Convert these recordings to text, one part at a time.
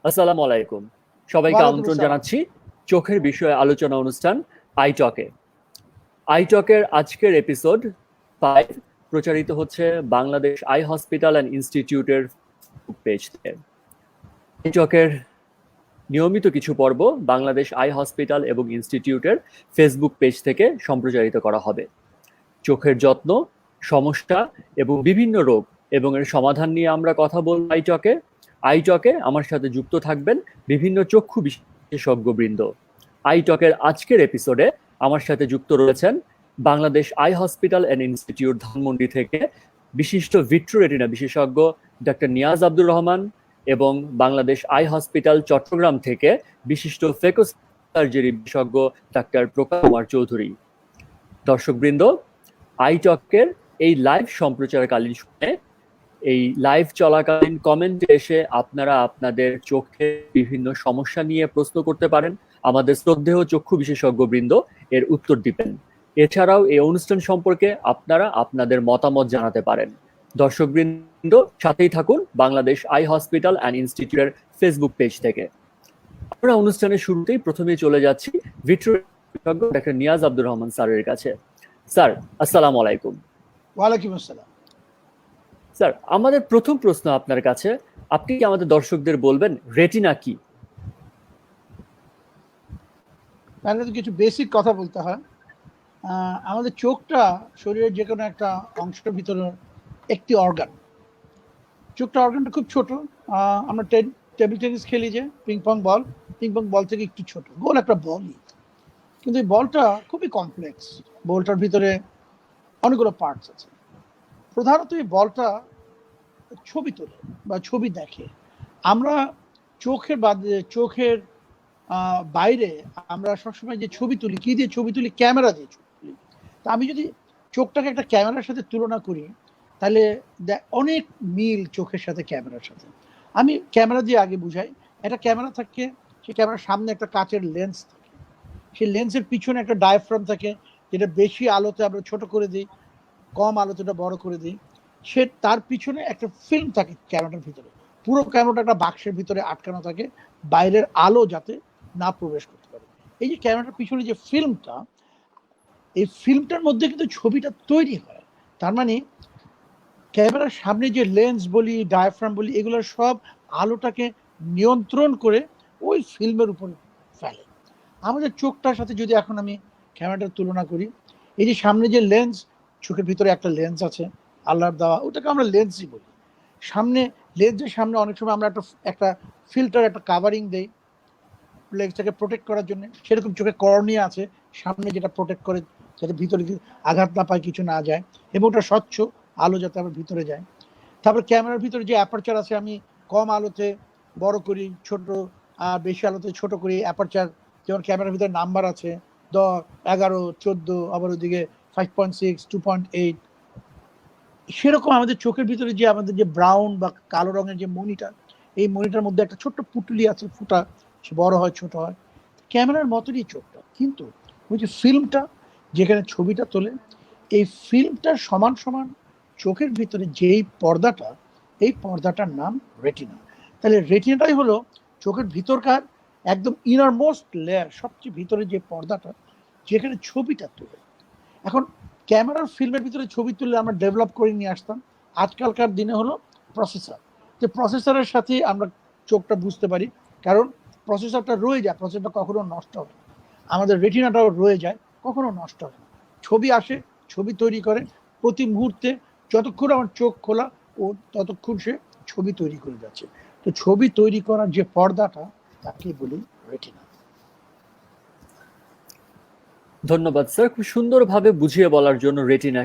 আসসালামু আলাইকুম। সবাইকে ওয়ালাইকুম আমন্ত্রণ আসসালাম। জানাচ্ছি চোখের বিষয়ে আলোচনা অনুষ্ঠান আই টকে। আই টকের আজকের এপিসোড 5 প্রচারিত হচ্ছে বাংলাদেশ আই হসপিটাল অ্যান্ড ইনস্টিটিউটের পেজ থেকে। আই টকের নিয়মিত কিছু পর্ব বাংলাদেশ আই হসপিটাল এবং ইনস্টিটিউটের ফেসবুক পেজ থেকে সম্প্রচারিত করা হবে। চোখের যত্ন, সমস্যা এবং বিভিন্ন রোগ এবং এর সমাধান নিয়ে আমরা কথা বলব আই টকে আমার সাথে যুক্ত থাকবেন বিভিন্ন চক্ষু বিশেষজ্ঞবৃন্দ। আই টকের আজকের এপিসোডে আমার সাথে যুক্ত রয়েছেন Bangladesh eye hospital and institute Dhanmondi থেকে বিশিষ্ট ভিট্রো রেটিনা বিশেষজ্ঞ ডাক্তার নিয়াজ আব্দুর রহমান এবং বাংলাদেশ আই হসপিটাল চট্টগ্রাম থেকে বিশিষ্ট ফেকো সার্জারি বিশেষজ্ঞ ডাক্তার প্রকাশ কুমার চৌধুরী। দর্শকবৃন্দ, আই টকের এই লাইভ সম্প্রচারকালীন সময়ে এই লাইভ চলাকালীন কমেন্টে এসে আপনারা আপনাদের চোখের বিভিন্ন সমস্যা নিয়ে প্রশ্ন করতে পারেন। আমাদের শ্রদ্ধেয় চক্ষু বিশেষজ্ঞবৃন্দ এর উত্তর দিবেন। এছাড়াও এই অনুষ্ঠান সম্পর্কে আপনারা আপনাদের মতামত জানাতে পারেন। দর্শকবৃন্দ, সাথেই থাকুন বাংলাদেশ আই হসপিটাল অ্যান্ড ইনস্টিটিউটের ফেসবুক পেজ থেকে। আমরা অনুষ্ঠানের শুরুতেই প্রথমেই চলে যাচ্ছি ভিট্রো বিশেষজ্ঞ ডাক্তার নিয়াজ আব্দুর রহমান স্যারের কাছে। স্যার, আসসালামু আলাইকুম। ওয়ালাইকুম আসসালাম। স্যার, আমাদের প্রথম প্রশ্ন আপনার কাছে, আপনি কি আমাদের দর্শকদের বলবেন রেটিনা কি? তাহলে তো কিছু বেসিক কথা বলতে হয়। আমাদের চোখটা শরীরের যে কোনো একটা অংশের ভিতরে একটি অর্গান। চোখটা অর্গানটা খুব ছোট। আমরা টেবিল টেনিস খেলি যে পিং পং বল থেকে একটু ছোট, গোল একটা বলই, কিন্তু এই বলটা খুবই কমপ্লেক্স। বলটার ভিতরে অনেকগুলো পার্টস আছে। প্রধানত এই বলটা ছবি তোলে বা ছবি দেখে। আমরা চোখের বাইরে আমরা সবসময় যে ছবি তুলি, কি দিয়ে ছবি তুলি? ক্যামেরা দিয়ে ছবি তুলি। তা আমি যদি চোখটাকে একটা ক্যামেরার সাথে তুলনা করি, তাহলে অনেক মিল চোখের সাথে ক্যামেরার সাথে। আমি ক্যামেরা দিয়ে আগে বুঝাই। একটা ক্যামেরা থাকে, সেই ক্যামেরার সামনে একটা কাচের লেন্স থাকে, সেই লেন্সের পিছনে একটা ডায়াফ্রাম থাকে, যেটা বেশি আলোতে আমরা ছোট করে দিই, কম আলোতে বড় করে দিই। তার পিছনে একটা ফিল্ম থাকে ক্যামেরাটার ভিতরে। পুরো ক্যামেরাটা একটা বাক্সের ভিতরে আটকানো থাকে, বাইরের আলো যাতে না প্রবেশ করতে পারে। এই যে ক্যামেরাটার পিছনে যে ফিল্মটা, এই ফিল্মটার মধ্যে কিন্তু ছবিটা তৈরি হয়। তার মানে ক্যামেরার সামনে যে লেন্স বলি, ডায়াফ্রাম বলি, এগুলো সব আলোটাকে নিয়ন্ত্রণ করে ওই ফিল্মের উপর ফেলে। আমাদের চোখটার সাথে যদি এখন আমি ক্যামেরাটার তুলনা করি, এই যে সামনে যে লেন্স, চোখের ভিতরে একটা লেন্স আছে আল্লাহর দেওয়া, ওটাকে আমরা লেন্সই বলি। লেন্সের সামনে অনেক সময় আমরা একটা ফিল্টার, একটা কাভারিং দেই লেন্সটাকে প্রোটেক্ট করার জন্য। সেরকম চোখে কর্নিয়া আছে সামনে, যেটা প্রোটেক্ট করে যাতে ভিতরে আঘাত না পায়, কিছু না যায়, এবং ওটা স্বচ্ছ আলো যাতে আমার ভিতরে যায়। তারপর ক্যামেরার ভিতরে যে অ্যাপারচার আছে, আমি কম আলোতে বড় করি, ছোট বেশি আলোতে ছোট করি অ্যাপারচার। যেমন ক্যামেরার ভিতরে নাম্বার আছে 10, 11, 14, আবার ওদিকে 5.6, 2.8। সেরকম আমাদের চোখের ভিতরে যে আমাদের যে ব্রাউন বা কালো রঙের যে মনিটর, এই মনিটার মধ্যে একটা ছোট্ট পুটুলি আছে, ফুটা, সে বড় হয় ছোট হয়। ক্যামেরার মতনই চোখটা, কিন্তু ওই যে ফিল্মটা যেখানে ছবিটা তোলে, এই ফিল্মটার সমান সমান চোখের ভিতরে যেই পর্দাটা, এই পর্দাটার নাম রেটিনা। তাহলে রেটিনাটাই হলো চোখের ভিতরকার একদম ইনারমোস্ট লেয়ার, সবচেয়ে ভিতরে যে পর্দাটা, যেখানে ছবিটা তোলে। এখন ক্যামেরার ফিল্মের ভিতরে ছবি তুললে আমরা ডেভেলপ করে নিয়ে আসতাম। আজকালকার দিনে হলো প্রসেসর, যে প্রসেসরের সাথে আমরা চোখটা বুঝতে পারি, কারণ প্রসেসরটা রয়ে যায়, প্রসেসরটা কখনো নষ্ট হয় না। আমাদের রেটিনাটাও রয়ে যায়, কখনো নষ্ট হয় না। ছবি আসে, ছবি তৈরি করে প্রতি মুহূর্তে, যতক্ষণ আমার চোখ খোলা ও ততক্ষণ সে ছবি তৈরি করে যাচ্ছে। তো ছবি তৈরি করার যে পর্দাটা, তাকে বলি রেটিনা। ধন্যবাদ স্যার, খুব সুন্দরভাবে বুঝিয়ে বলার জন্য রেটিনা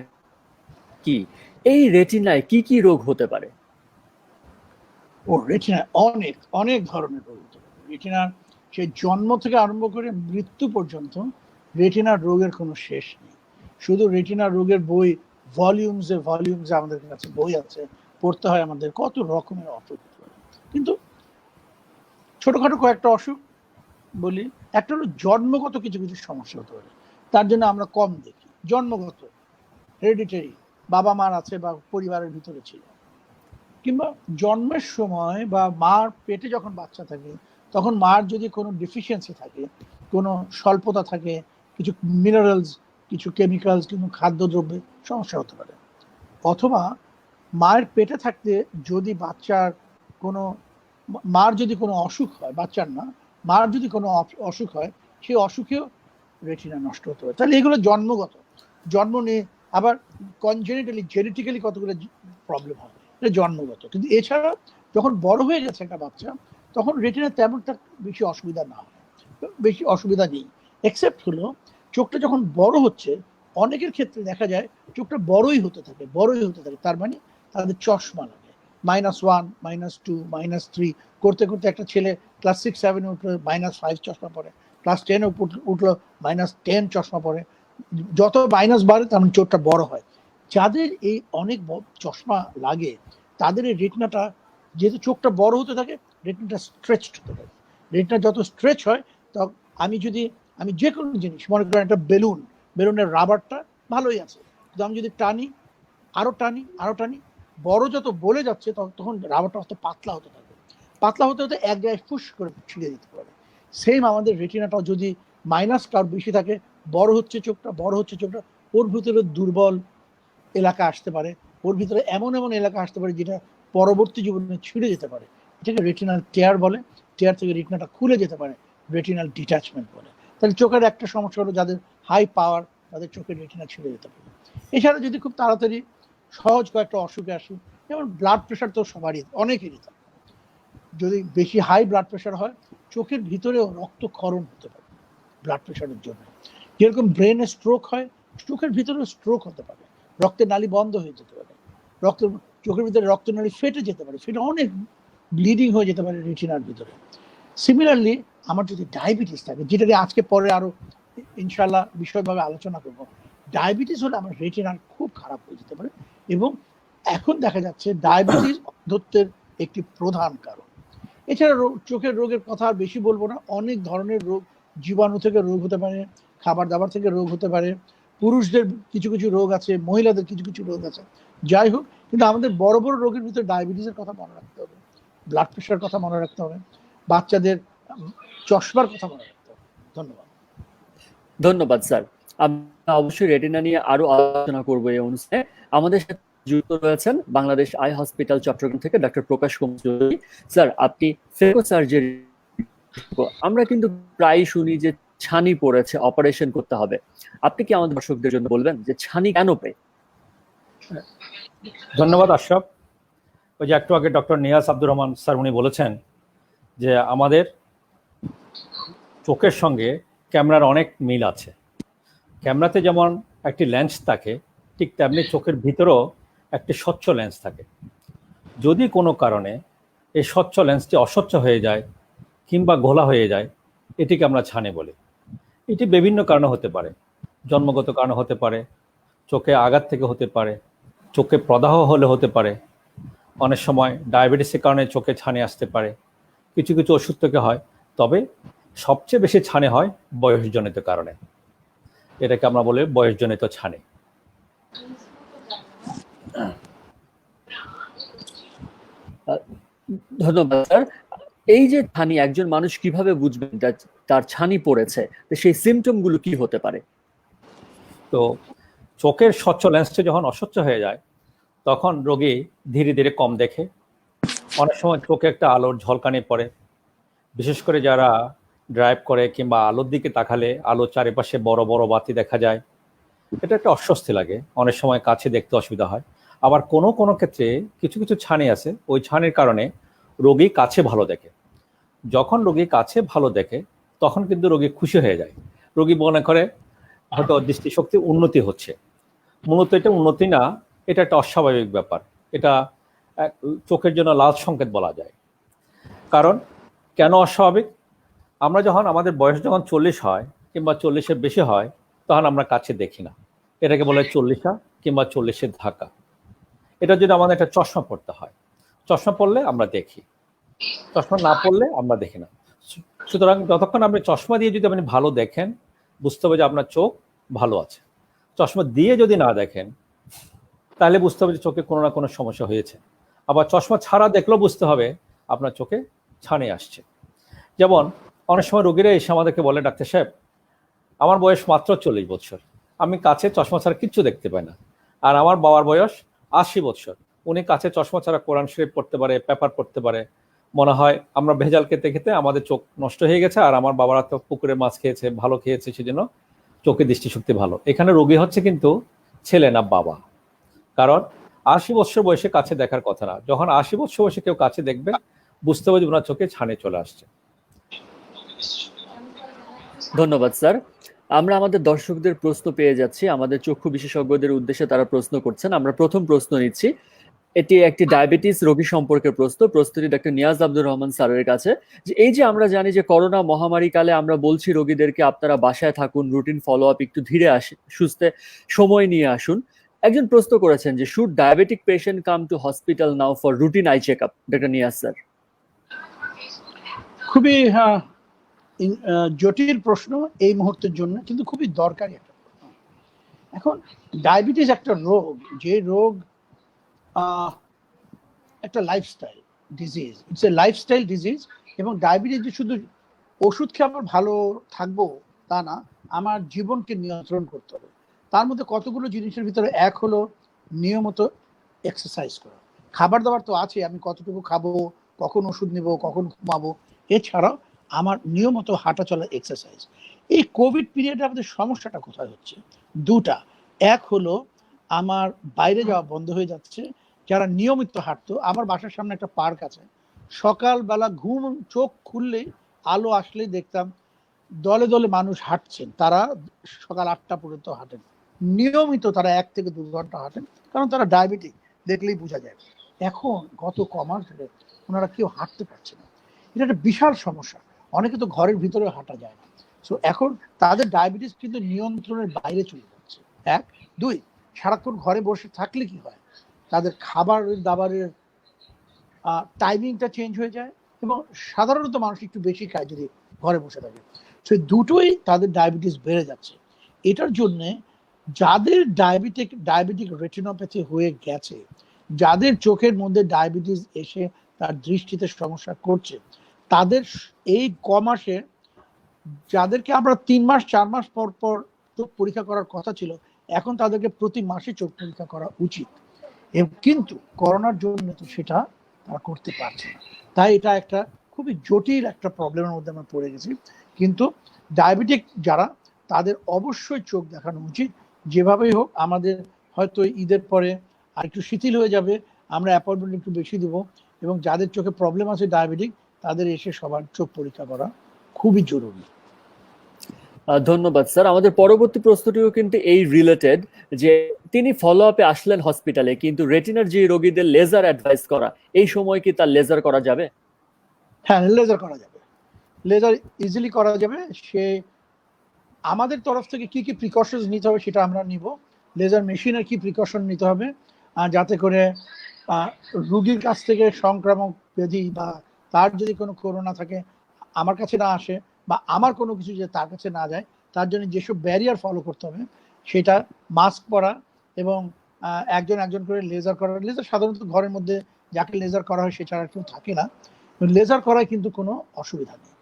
কি। এই রেটিনায় কি কি রোগ হতে পারে? ও রেটিনা অনেক অনেক ধরনের রোগ হতে পারে। রেটিনার সেই জন্ম থেকে আরম্ভ করে মৃত্যু পর্যন্ত রেটিনার রোগের কোনো শেষ নেই। শুধু রেটিনার রোগের বই ভলিউমসে আমাদের কাছে বই আছে, পড়তে হয় আমাদের, কত রকমের অসুখ হতে পারে। কিন্তু ছোটখাটো কয়েকটা অসুখ বলি। একটা হলো জন্মগত কিছু কিছু সমস্যা হতে পারে, তার জন্য আমরা কম দেখি। জন্মগত, হেরিডিটারি, বাবা মার আছে বা পরিবারের ভিতরে ছিল। কিংবা জন্মের সময় বা মার পেটে যখন বাচ্চা থাকে তখন মার যদি কোনো ডিফিসিয়েন্সি থাকে, কোনো স্বল্পতা থাকে, কিছু মিনারেলস, কিছু কেমিক্যালস, কিছু খাদ্যদ্রব্যে সমস্যা হতে পারে। অথবা মায়ের পেটে থাকতে যদি বাচ্চার কোনো মার যদি কোনো অসুখ হয়, বাচ্চার না, মার যদি কোনো অসুখ হয়, সেই অসুখেও রেটিনা নষ্ট হতে পারে। তাহলে এগুলো জন্মগত, জন্ম নিয়ে আবার কনজেনিটালি জেনেটিক্যালি কতগুলো প্রবলেম হয়, এটা জন্মগত। কিন্তু এছাড়া যখন বড় হয়ে গেছে একটা বাচ্চা, তখন রেটিনা তেমন তার বেশি অসুবিধা না হয়, বেশি অসুবিধা নেই। এক্সেপ্ট হলো চোখটা যখন বড় হচ্ছে, অনেকের ক্ষেত্রে দেখা যায় চোখটা বড়ই হতে থাকে, বড়ই হতে থাকে, তার মানে তাদের চশমা লাগে। -1, -2, -3 করতে করতে একটা ছেলে ক্লাস 6-7 উঠলো -5 চশমা পরে, ক্লাস 10 উঠলো -10 চশমা পরে। যত মাইনাস বাড়ে তেমন চোখটা বড় হয়। যাদের এই অনেক চশমা লাগে তাদের এই রেটিনাটা, যেহেতু চোখটা বড় হতে থাকে, রেটিনাটা স্ট্রেচড হতে থাকে। রেটিনা যত স্ট্রেচ হয়, তখন আমি যে কোনো জিনিস, মনে করেন একটা বেলুনের রাবারটা ভালোই আছে, কিন্তু আমি যদি টানি, আরো টানি, আরো টানি, বড় যত বলে যাচ্ছে তখন রাবারটা অত পাতলা হতে থাকে। পাতলা হতে হতে এক জায়গায় ফুস করে ছিঁড়ে দিতে পারে। সেম আমাদের রেটিনাটাও যদি মাইনাস কার্ভ বেশি থাকে, বড় হচ্ছে চোখটা, বড় হচ্ছে চোখটা, ওর ভিতরে দুর্বল এলাকা আসতে পারে, ওর ভিতরে এমন এমন এলাকা আসতে পারে যেটা পরবর্তী জীবনে ছিঁড়ে যেতে পারে। এটাকে রেটিনাল টেয়ার বলে। টেয়ার থেকে রেটিনাটা খুলে যেতে পারে, রেটিনাল ডিট্যাচমেন্ট বলে। তাহলে চোখের একটা সমস্যা হলো, যাদের হাই পাওয়ার তাদের চোখের রেটিনা ছিঁড়ে যেতে পারে। এছাড়া যদি খুব তাড়াতাড়ি সহজ কয়েকটা অসুখে আসে, যেমন ব্লাড প্রেশার, তো সবারই, অনেকেরই থাকে। যদি বেশি হাই ব্লাড প্রেশার হয়, চোখের ভিতরেও রক্তক্ষরণ হতে পারে ব্লাড প্রেশারের জন্য। যেরকম ব্রেনে স্ট্রোক হয়, চোখের ভিতরেও স্ট্রোক হতে পারে, রক্তের নালী বন্ধ হয়ে যেতে পারে, চোখের ভিতরে রক্তনালী ফেটে যেতে পারে, সেটা অনেক ব্লিডিং হয়ে যেতে পারে রেটিনার ভিতরে। সিমিলারলি আমার যদি ডায়াবেটিস থাকে, যেটাকে আজকে পরে আরো ইনশাল্লাহ বিষয়ভাবে আলোচনা করব, ডায়াবেটিস হলে আমার রেটিনার খুব খারাপ হয়ে যেতে পারে। এবং এখন দেখা যাচ্ছে ডায়াবেটিস অন্ধত্বের একটি প্রধান কারণ। এছাড়া চোখের রোগের কথা আর বেশি বলবো না, অনেক ধরনের রোগ, জীবাণু থেকে রোগ হতে পারে, খাবার দাবার থেকে রোগ হতে পারে, পুরুষদের কিছু কিছু রোগ আছে, মহিলাদের কিছু কিছু রোগ আছে। যাই হোক, কিন্তু আমাদের বড় বড় রোগের ভিতরে ডায়াবেটিসের কথা মনে রাখতে হবে, ব্লাড প্রেশার কথা মনে রাখতে হবে, বাচ্চাদের চশমার কথা মনে রাখতে হবে। ধন্যবাদ। ধন্যবাদ স্যার। আমরা অবশ্যই রেটিনা নিয়ে আরো আলোচনা করবো এই অনুষ্ঠানে। আমাদের সাথে যুক্ত রয়েছেন বাংলাদেশ আই হসপিটাল চট্টগ্রাম থেকে ডক্টর প্রকাশ কুমার চৌধুরী। স্যার, আপনি ফেকো সার্জারি, আমরা কিন্তু প্রায় শুনি যে ছানি পড়েছে, অপারেশন করতে হবে। আপনি কি আমাদের দর্শকদের জন্য বলবেন যে ছানি কেন পায়? ধন্যবাদ আশরাফ। ওই যে একটু আগে ডক্টর নিয়াজ আব্দুর রহমান স্যার উনি বলেছেন যে আমাদের চোখের সঙ্গে ক্যামেরার অনেক মিল আছে। ক্যামেরাতে যেমন একটি লেন্স থাকে, ঠিক তেমনি চোখের ভিতরেও একটি স্বচ্ছ লেন্স থাকে। যদি কোনো কারণে এই স্বচ্ছ লেন্সটি অস্বচ্ছ হয়ে যায় কিংবা ঘোলা হয়ে যায়, এটিকে আমরা ছানি বলি। এটি বিভিন্ন কারণে হতে পারে, জন্মগত কারণে হতে পারে, চোখে আঘাত থেকে হতে পারে, চোখে প্রদাহ হলে হতে পারে, অনেক সময় ডায়াবেটিসের কারণে চোখে ছানি আসতে পারে, কিছু কিছু ওষুধ থেকে হয়। তবে সবচেয়ে বেশি ছানি হয় বয়সজনিত কারণে, এটাকে আমরা বলি বয়সজনিত ছানি। ধন্যবাদ স্যার। এই যে ছানি, একজন মানুষ কিভাবে বুঝবেন তার ছানি পড়েছে, সেই সিমটম গুলো কি হতে পারে? তো চোখের স্বচ্ছ লেন্সটা যখন অস্বচ্ছ হয়ে যায়, তখন রোগী ধীরে ধীরে কম দেখে। অনেক সময় চোখে একটা আলোর ঝলকানি পড়ে, বিশেষ করে যারা ড্রাইভ করে কিংবা আলোর দিকে তাকালে আলোর চারিপাশে বড় বড় বাতি দেখা যায়, এটা একটা অস্বস্তি লাগে। অনেক সময় কাছে দেখতে অসুবিধা হয়। আবার কোনো কোনো ক্ষেত্রে কিছু কিছু ছানি আছে, ওই ছানির কারণে রোগী কাছে ভালো দেখে। যখন রোগী কাছে ভালো দেখে তখন কিন্তু রোগী খুশি হয়ে যায়। রোগী মনে করে হয়তো দৃষ্টিশক্তি উন্নতি হচ্ছে। মূলত এটা উন্নতি না, এটা একটা অস্বাভাবিক ব্যাপার। এটা চোখের জন্য লাল সংকেত বলা যায়। কারণ কেন অস্বাভাবিক? আমরা যখন আমাদের বয়স যখন 40 হয় কিংবা 40-এর বেশি হয়, তখন আমরা কাছে দেখি না। এটাকে বলে 40 কিংবা 40-এর ধাক্কা। এটার জন্য আমাদের একটা চশমা পড়তে হয়। চশমা পড়লে আমরা দেখি, চশমা না পড়লে আমরা দেখি না। সুতরাং যতক্ষণ আপনি চশমা দিয়ে যদি আপনি ভালো দেখেন, বুঝতে হবে যে আপনার চোখ ভালো আছে। চশমা দিয়ে যদি না দেখেন, তাহলে বুঝতে হবে যে চোখে কোনো না কোনো সমস্যা হয়েছে। আবার চশমা ছাড়া দেখলেও বুঝতে হবে আপনার চোখে ছানি আসছে। যেমন অনেক সময় রোগীরা এসে আমাদেরকে বলে, ডাক্তার সাহেব আমার বয়স মাত্র 40 বছর, আমি কাছে চশমা ছাড়া কিচ্ছু দেখতে পাই না, আর আমার বাবার বয়স 80 বছর, উনি কাছে চশমা ছাড়া কোরআন শরীফ পড়তে পারে, পেপার পড়তে পারে, মনে হয় আমরা ভেজাল খেতে খেতে আমাদের চোখ নষ্ট হয়ে গেছে, আর আমার বাবারা তো পুকুরে মাছ খেয়েছে, ভালো খেয়েছে, সেজন্য চোখে দৃষ্টিশক্তি ভালো। এখানে রোগী হচ্ছে কিন্তু ছেলে না বাবা। কারণ 80 বছর বয়সে কাছে দেখার কথা না, যখন 80 বছর বয়সে কেউ কাছে দেখবে বুঝতে হবে যে ওনার চোখে ছানি চলে আসছে। ধন্যবাদ স্যার। আমরা আমাদের দর্শকদের প্রশ্ন পেয়ে যাচ্ছি, আমাদের চক্ষু বিশেষজ্ঞদের উদ্দেশ্যে তারা প্রশ্ন করছেন। আমরা প্রথম প্রশ্ন নিচ্ছি, এটি একটি ডায়াবেটিস রোগী সম্পর্কে প্রশ্নটি ডক্টর নিয়াজ আব্দুর রহমান স্যারের কাছে। যে এই যে আমরা জানি যে করোনা মহামারী কালে আমরা বলছি রোগীদেরকে আপনারা বাসায় থাকুন, রুটিন ফলো আপ একটু ধীরে সুস্থে সময় নিয়ে আসুন। একজন প্রশ্ন করেছেন যে should diabetic patient come to hospital now for routine eye check up? Doctor Niaz sir. খুবই জটিল প্রশ্ন এই মুহূর্তের জন্য, কিন্তু খুবই দরকারি একটা প্রশ্ন। এখন ডায়াবেটিস একটা রোগ, যে রোগ একটা lifestyle disease, it's a lifestyle disease. এবং ডায়াবেটিস যে শুধু ওষুধ খেয়ে আমার ভালো থাকবো তা না, আমার জীবনকে নিয়ন্ত্রণ করতে হবে। তার মধ্যে কতগুলো জিনিসের ভিতরে এক হলো নিয়মিত এক্সারসাইজ করা। খাবার দাবার তো আছে, আমি কতটুকু খাবো, কখন ওষুধ নেব, কখন ঘুমাবো, এছাড়াও আমার নিয়মিত হাঁটা চলা এক্সারসাইজ। এই কোভিড পিরিয়ডে আমাদের সমস্যাটা কোথায় হচ্ছে? দুটা। এক হলো আমার বাইরে যাওয়া বন্ধ হয়ে যাচ্ছে। যারা নিয়মিত হাঁটতো, আমার বাসার সামনে একটা পার্ক আছে, সকালবেলা চোখ খুললেই আলো আসলেই দেখতাম দলে দলে মানুষ হাঁটছেন। তারা সকাল 8টা পর্যন্ত হাঁটেন নিয়মিত, তারা 1 থেকে 2 ঘন্টা হাঁটেন, কারণ তারা ডায়াবেটিক, দেখলেই বোঝা যায়। এখন গত কমাস ধরে ওনারা কেউ হাঁটতে পারছে না। এটা একটা বিশাল সমস্যা। অনেকে তো ঘরের ভিতরে হাঁটা যায় না। সো এখন তাদের ডায়াবেটিস কিন্তু নিয়ন্ত্রণের বাইরে চলে যাচ্ছে। 1 2 সারাক্ষণ ঘরে বসে থাকলে কি হয়, তাদের খাবার দাবারের টাইমিংটা চেঞ্জ হয়ে যায়, এবং সাধারণত মানুষ একটু বেশি খায় যদি ঘরে বসে থাকে। সো দুটোই তাদের ডায়াবেটিস বেড়ে যাচ্ছে। এটার জন্য যাদের ডায়াবেটিক রেটিনোপ্যাথি হয়ে গেছে, যাদের চোখের মধ্যে ডায়াবেটিস এসে তার দৃষ্টিতে সমস্যা করছে, তাদের এই কমাসে যাদেরকে আমরা 3 মাস 4 মাস পর পর চোখ পরীক্ষা করার কথা ছিল, এখন তাদেরকে প্রতি মাসে চোখ পরীক্ষা করা উচিত। কিন্তু করোনার জন্য তো সেটা তারা করতে পারছে না। তাই এটা একটা খুবই জটিল একটা প্রবলেমের মধ্যে আমরা পড়ে গেছি। কিন্তু ডায়াবেটিক যারা, তাদের অবশ্যই চোখ দেখানো উচিত। যেভাবেই হোক, আমাদের হয়তো ঈদের পরে আর একটু শিথিল হয়ে যাবে, আমরা অ্যাপয়েন্টমেন্ট একটু বেশি দেবো, এবং যাদের চোখে প্রবলেম আছে ডায়াবেটিক, তাদের এসে সবার চোখ পরীক্ষা করা খুবই জরুরি। ধন্যবাদ স্যার। আমাদের পরবর্তী প্রশ্নটিও কিন্তু এই রিলেটেড, যে তিনি ফলো আপে আসলেন হসপিটালে, কিন্তু রেটিনার যে রোগীদের লেজার অ্যাডভাইস করা, এই সময় কি তার লেজার করা যাবে? হ্যাঁ, লেজার করা যাবে, লেজার ইজিলি করা যাবে। সে আমাদের তরফ থেকে কি কি প্রিকশনস নিতে হবে সেটা আমরা নিব। লেজার মেশিনের কি প্রিকশন নিতে হবে যাতে করে রোগীর কাছ থেকে সংক্রামক ব্যাধি বা তার যদি কোনো করোনা থাকে আমার কাছে না আসে, বা আমার কোনো কিছু যে তার কাছে না যায়, তার জন্য যেসব ব্যারিয়ার ফলো করতে হবে, সেটা মাস্ক পরা এবং একজন করে লেজার করা। লেজার সাধারণত ঘরের মধ্যে যাকে লেজার করা হয় সে ছাড়া কেউ থাকে না। লেজার করায় কিন্তু কোনো অসুবিধা নেই।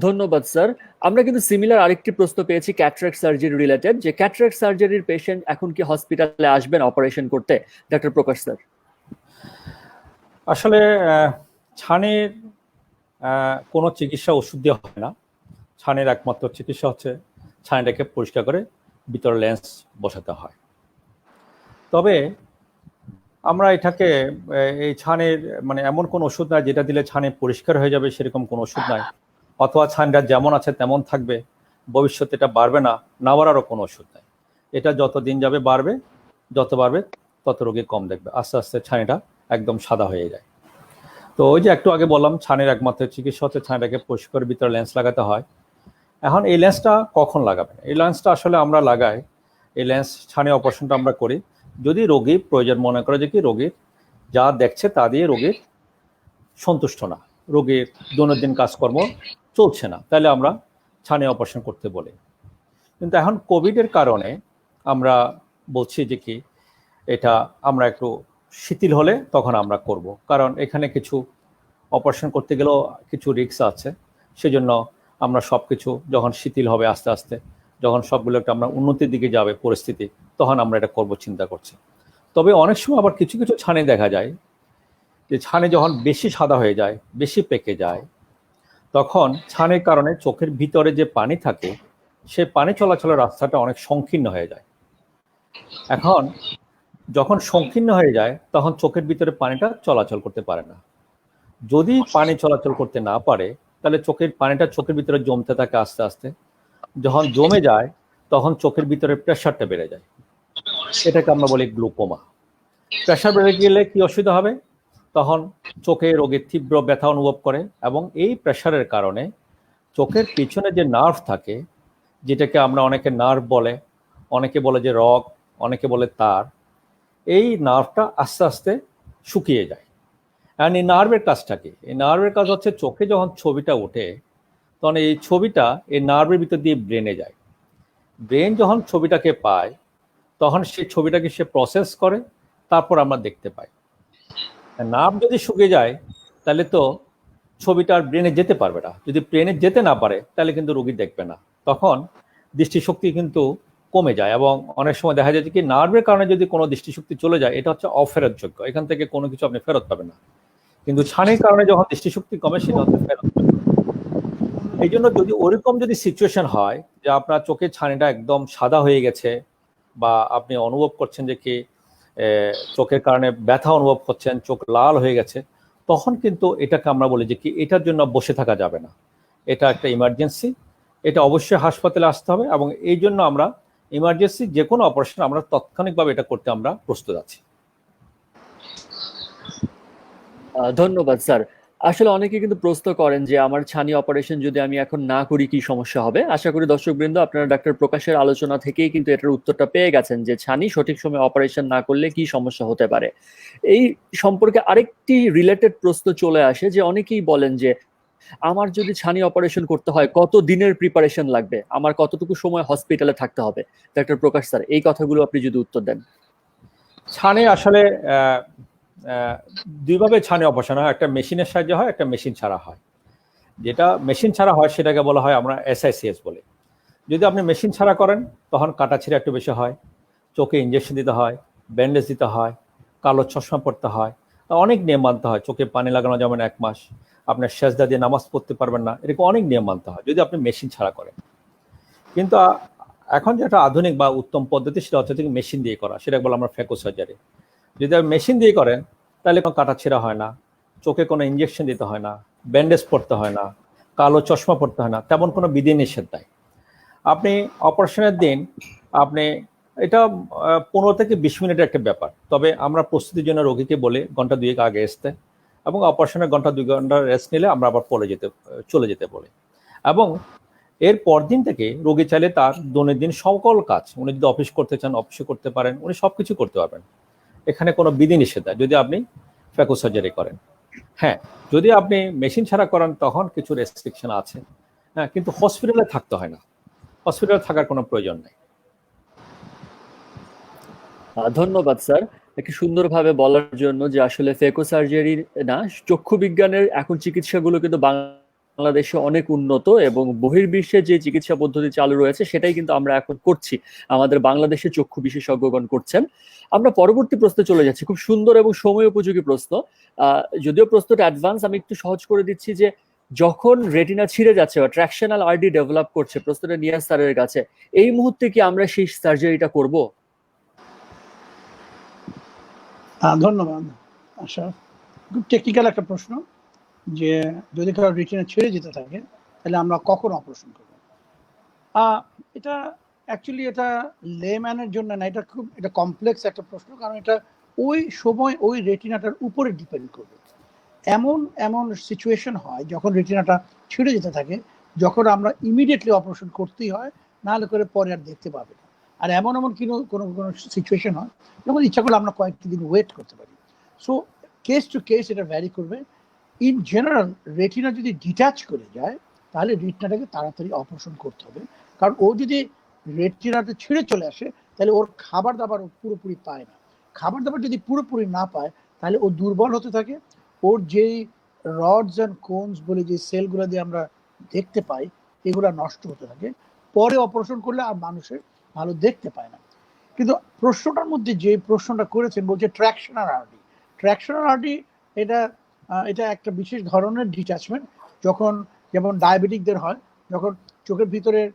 ধন্যবাদ স্যার। আমরা কিন্তু সিমিলার আরেকটি প্রশ্ন পেয়েছি ক্যাটারাক্ট সার্জারি রিলেটেড, যে ক্যাটারাক্ট সার্জারির পেশেন্ট এখন কি হসপিটালে আসবেন অপারেশন করতে? ডক্টর প্রকাশ স্যার। আসলে ছানির কোনো চিকিৎসা ওষুধ দিয়ে হয় না। ছানির একমাত্র চিকিৎসা হচ্ছে ছানিটাকে পরিষ্কার করে ভিতরে লেন্স বসাতে হয়। তবে আমরা এটাকে এই ছানির মানে এমন কোনো ওষুধ নাই যেটা দিলে ছানি পরিষ্কার হয়ে যাবে, সেরকম কোনো ওষুধ নাই। অথবা ছানিটা যেমন আছে তেমন থাকবে, ভবিষ্যতে এটা বাড়বে না, না বাড়ারও কোনো ওষুধ নাই। এটা যত দিন যাবে বাড়বে, যত বাড়বে তত রোগী কম দেখবে, আস্তে আস্তে ছানিটা একদম সাদা হয়ে যায়। তো ওই যে একটু আগে বললাম, ছানির একমাত্র চিকিৎসা হচ্ছে ছানিটাকে পরিষ্কার ভিতরে লেন্স লাগাতে হয়। এখন এই লেন্সটা কখন লাগাবেন? এই লেন্সটা আসলে আমরা লাগাই, এই লেন্স ছানি অপারেশনটা আমরা করি যদি রোগী প্রয়োজন মনে করে যে কি রোগীর যা দেখছে তা দিয়ে রোগীর সন্তুষ্ট না, রোগীর দৈনন্দিন কাজকর্ম চলছে না, তাহলে আমরা ছানি অপারেশন করতে বলি। কিন্তু এখন কোভিডের কারণে আমরা বলছি যে কি এটা আমরা একটু শিথিল হলে তখন আমরা করব, কারণ এখানে কিছু অপারেশন করতে গেলেও কিছু রিস্ক আছে। সেজন্য আমরা সব কিছু যখন শিথিল হবে আস্তে আস্তে, যখন সবগুলো একটা আমরা উন্নতির দিকে যাবে পরিস্থিতি, তখন আমরা এটা করব চিন্তা করছি। তবে অনেক সময় আবার কিছু কিছু ছানি দেখা যায় যে ছানি যখন বেশি সাদা হয়ে যায়, বেশি পেকে যায়, তখন ছানির কারণে চোখের ভিতরে যে পানি থাকে সে পানি চলাচলের রাস্তাটা অনেক সংকীর্ণ হয়ে যায়। এখন যখন সংকীর্ণ হয়ে যায় তখন চোখের ভিতরে পানিটা চলাচল করতে পারে না। যদি পানি চলাচল করতে না পারে তাহলে চোখের পানিটা চোখের ভিতরে জমতে থাকে আস্তে আস্তে। যখন জমে যায় তখন চোখের ভিতরে প্রেশারটা বেড়ে যায়, এটাকে আমরা বলি গ্লুকোমা। প্রেশার বেড়ে গেলে কি অসুবিধা হবে? তখন চোখে রোগীর তীব্র ব্যথা অনুভব করে, এবং এই প্রেশারের কারণে চোখের পিছনে যে নার্ভ থাকে, যেটাকে আমরা অনেকে নার্ভ বলে, অনেকে বলে যে রগ, অনেকে বলে তার, এই নার্ভটা আস্তে আস্তে শুকিয়ে যায়। আর এই নার্ভের কাজটা কি? এই নার্ভের কাজ হচ্ছে চোখে যখন ছবিটা ওঠে তখন এই ছবিটা এই নার্ভের ভিতর দিয়ে ব্রেনে যায়। ব্রেন যখন ছবিটাকে পায় তখন সেই ছবিটাকে সে প্রসেস করে, তারপর আমরা দেখতে পাই। নার্ভ যদি শুকিয়ে যায় তাহলে তো ছবিটা আর ব্রেনে যেতে পারবে না। যদি ব্রেনে যেতে না পারে তাহলে কিন্তু রোগী দেখবে না, তখন দৃষ্টিশক্তি কিন্তু কমে যায়। এবং অনেক সময় দেখা যায় যে কি নার্ভের কারণে যদি কোনো দৃষ্টিশক্তি চলে যায় এটা হচ্ছে অফেরতযোগ্য, এখান থেকে কোনো কিছু আপনি ফেরত পাবেন না। কিন্তু ছানির কারণে যখন দৃষ্টিশক্তি কমে সেটা হচ্ছে ফেরতযোগ্য। এই জন্য যদি ওরকম যদি সিচুয়েশন হয় যে আপনার চোখের ছানিটা একদম সাদা হয়ে গেছে, বা আপনি অনুভব করছেন যে কি চোখের কারণে ব্যথা অনুভব করছেন, চোখ লাল হয়ে গেছে, তখন কিন্তু এটাকে আমরা বলি যে কি এটার জন্য বসে থাকা যাবে না, এটা একটা ইমার্জেন্সি, এটা অবশ্যই হাসপাতালে আসতে হবে। এবং এই জন্য আমরা ইমার্জেন্সি যে কোনো অপারেশন আমরা তাৎক্ষণিকভাবে এটা করতে আমরা প্রস্তুত আছি। ধন্যবাদ স্যার। আসলে অনেকে কিন্তু প্রশ্ন করেন যে আমার ছানি অপারেশন যদি আমি এখন না করি কি সমস্যা হবে। আশা করি দর্শকবৃন্দ আপনারা ডাক্তার প্রকাশের আলোচনা থেকেই কিন্তু এটার উত্তরটা পেয়ে গেছেন যে ছানি সঠিক সময়ে অপারেশন না করলে কি সমস্যা হতে পারে। এই সম্পর্কে আরেকটি রিলেটেড প্রশ্ন চলে আসে যে অনেকেই বলেন যে আমার যদি ছানি অপারেশন করতে হয় কত দিনের প্রিপারেশন লাগবে, আমার কতটুকু সময় হসপিটালে থাকতে হবে। ডাক্তার প্রকাশ স্যার, এই কথাগুলো আপনি যদি উত্তর দেন। ছানি আসলে দুইভাবে ছানি অপারেশন হয়, একটা মেশিনের সাহায্যে হয়, একটা মেশিন ছাড়া হয়। যেটা মেশিন ছাড়া হয় সেটাকে বলা হয় আমরা SICS বলে। যদি আপনি মেশিন ছাড়া করেন তখন কাটাছিঁড়া একটু বেশি হয়, চোখে ইঞ্জেকশন দিতে হয়, ব্যান্ডেজ দিতে হয়, কালো চশমা পড়তে হয়, অনেক নিয়ম মানতে হয়। চোখে পানি লাগানো যেমন 1 মাস, আপনার সেজদা দিয়ে নামাজ পড়তে পারবেন না, এরকম অনেক নিয়ম মানতে হয় যদি আপনি মেশিন ছাড়া করেন। কিন্তু এখন যেটা আধুনিক বা উত্তম পদ্ধতি সেটা হচ্ছে মেশিন দিয়ে করা, সেটা বলে আমরা ফ্যাকো সার্জারি। যদি আপনি মেশিন দিয়ে করেন তাহলে কোনো কাটাছিঁড়া হয় না, চোখে কোনো ইঞ্জেকশন দিতে হয় না, ব্যান্ডেজ পড়তে হয় না, কালো চশমা পড়তে হয় না, তেমন কোনো বিধিনিষেধ নাই। আপনি অপারেশনের দিন আপনি এটা 15 থেকে 20 মিনিটের একটা ব্যাপার। তবে আমরা প্রস্তুতির জন্য রোগীকে বলে ঘন্টা 2 আগে আসতে, এবং অপারেশনের ঘন্টা 2 ঘন্টা রেস্ট নিলে আমরা আবার চলে যেতে বলি। এবং এর পরদিন থেকে রোগী চাইলে তার দৈনন্দিন সকল কাজ, উনি যদি অফিস করতে চান অফিসে করতে পারেন, উনি সবকিছু করতে পারবেন। এখানে কোনো বিধিনিষেধ নাই যদি আপনি ফ্যাকো সার্জারি করেন। হ্যাঁ, যদি আপনি মেশিন ছাড়া করেন তখন কিছু রেস্ট্রিকশন আছে। হ্যাঁ, কিন্তু হসপিটালে থাকতে হয় না, হসপিটালে থাকার কোনো প্রয়োজন নেই। ধন্যবাদ স্যার একটু সুন্দরভাবে বলার জন্য যে আসলে ফেকো সার্জারি না, চক্ষু বিজ্ঞানের এখন চিকিৎসাগুলো কিন্তু বাংলাদেশে অনেক উন্নত, এবং বহির্বিশ্বে যে চিকিৎসা পদ্ধতি চালু রয়েছে সেটাই কিন্তু আমরা এখন করছি, আমাদের বাংলাদেশে চক্ষু বিশেষজ্ঞগণ করছেন। আমরা পরবর্তী প্রশ্নে চলে যাচ্ছি, খুব সুন্দর এবং সময় উপযোগী প্রশ্ন। যদিও প্রশ্নটা অ্যাডভান্স, আমি একটু সহজ করে দিচ্ছি যে যখন রেটিনা ছিঁড়ে যাচ্ছে বা ট্র্যাকশনাল আরডি ডেভেলপ করছে, প্রশ্নটা নিয়াজ স্যারের কাছে, এই মুহূর্তে কি আমরা সেই সার্জারিটা করব? ধন্যবাদ আশা। খুব টেকনিক্যাল একটা প্রশ্ন যে যদি কারো রেটিনা ছেড়ে যেতে থাকে তাহলে আমরা কখন অপারেশন করব। এটা অ্যাকচুয়ালি এটা লেম্যানের জন্য না, এটা কমপ্লেক্স একটা প্রশ্ন, কারণ এটা ওই সময় ওই রেটিনাটার উপরে ডিপেন্ড করবে। এমন সিচুয়েশন হয় যখন রেটিনাটা ছিঁড়ে যেতে থাকে, যখন আমরা ইমিডিয়েটলি অপারেশন করতেই হয়, নাহলে করে পরে আর দেখতে পাবে না। আর এমন কোনো সিচুয়েশন হয় যখন ইচ্ছা করলে আমরা কয়েকটি দিন ওয়েট করতে পারি। সো কেস টু কেস এটা ভ্যারি করবে। ইন জেনারেল রেটিনা যদি ডিট্যাচ করে যায় তাহলে রেটিনাটাকে তাড়াতাড়ি অপারেশন করতে হবে, কারণ ও যদি রেটিনাটা ছিঁড়ে চলে আসে তাহলে ওর খাবার দাবার পুরোপুরি পায় না। খাবার দাবার যদি পুরোপুরি না পায় তাহলে ও দুর্বল হতে থাকে। ওর যেই রডস অ্যান্ড কোনস বলে যে সেলগুলো দিয়ে আমরা দেখতে পাই এগুলা নষ্ট হতে থাকে, পরে অপারেশন করলে আর মানুষের ভালো দেখতে পায় না। কিন্তু প্রশ্নটার মধ্যে যে প্রশ্নটা করেছেন বলছে ট্র্যাকশনাল আরডি। ট্র্যাকশনাল আরডি এটা এটা একটা বিশেষ ধরনের ডিট্যাচমেন্ট, যখন যেমন ডায়াবেটিকদের হয়, যখন চোখের ভিতরের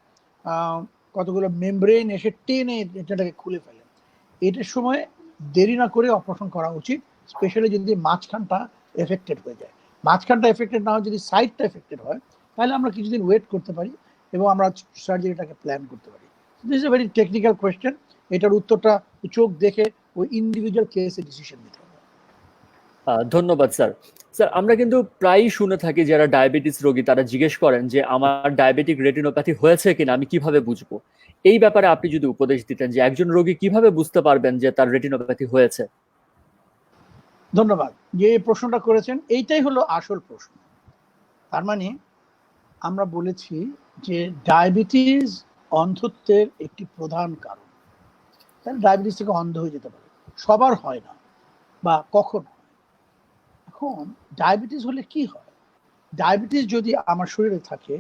কতগুলো মেমব্রেন এসে টেনে এটাকে খুলে ফেলে। এটার সময় দেরি না করে অপারেশন করা উচিত, স্পেশালি যদি মাঝখানটা এফেক্টেড হয়ে যায়। মাঝখানটা এফেক্টেড না হয়, যদি সাইডটা এফেক্টেড হয় তাহলে আমরা কিছুদিন ওয়েট করতে পারি এবং আমরা সার্জারিটাকে প্ল্যান করতে পারি। This is a very technical question. এটার উত্তরটা চোখ দেখে ওই ইন্ডিভিজুয়াল কেসে ডিসিশন নিতে হবে। ধন্যবাদ স্যার। স্যার, আমরা কিন্তু প্রায়ই শুনে থাকি যারা ডায়াবেটিস রোগী তারা জিজ্ঞেস করেন যে আমার ডায়াবেটিক রেটিনোপ্যাথি হয়েছে কিনা আমি কিভাবে বুঝবো। এই ব্যাপারে আপনি যদি উপদেশ দিতেন যে একজন রোগী কিভাবে বুঝতে পারবেন যে তার রেটিনোপ্যাথি হয়েছে। ধন্যবাদ। যে প্রশ্নটা করেছেন এইটাই হলো আসল প্রশ্ন। তার মানে আমরা বলেছি যে ডায়াবেটিস অন্ধত্বের একটি প্রধান কারণ। তাহলে ডায়াবেটিস থেকে অন্ধ হয়ে যেতে পারে, সবার হয় না বা কখন হয়। এখন ডায়াবেটিস হলে কি হয়? ডায়াবেটিস যদি আমার শরীরে থাকে,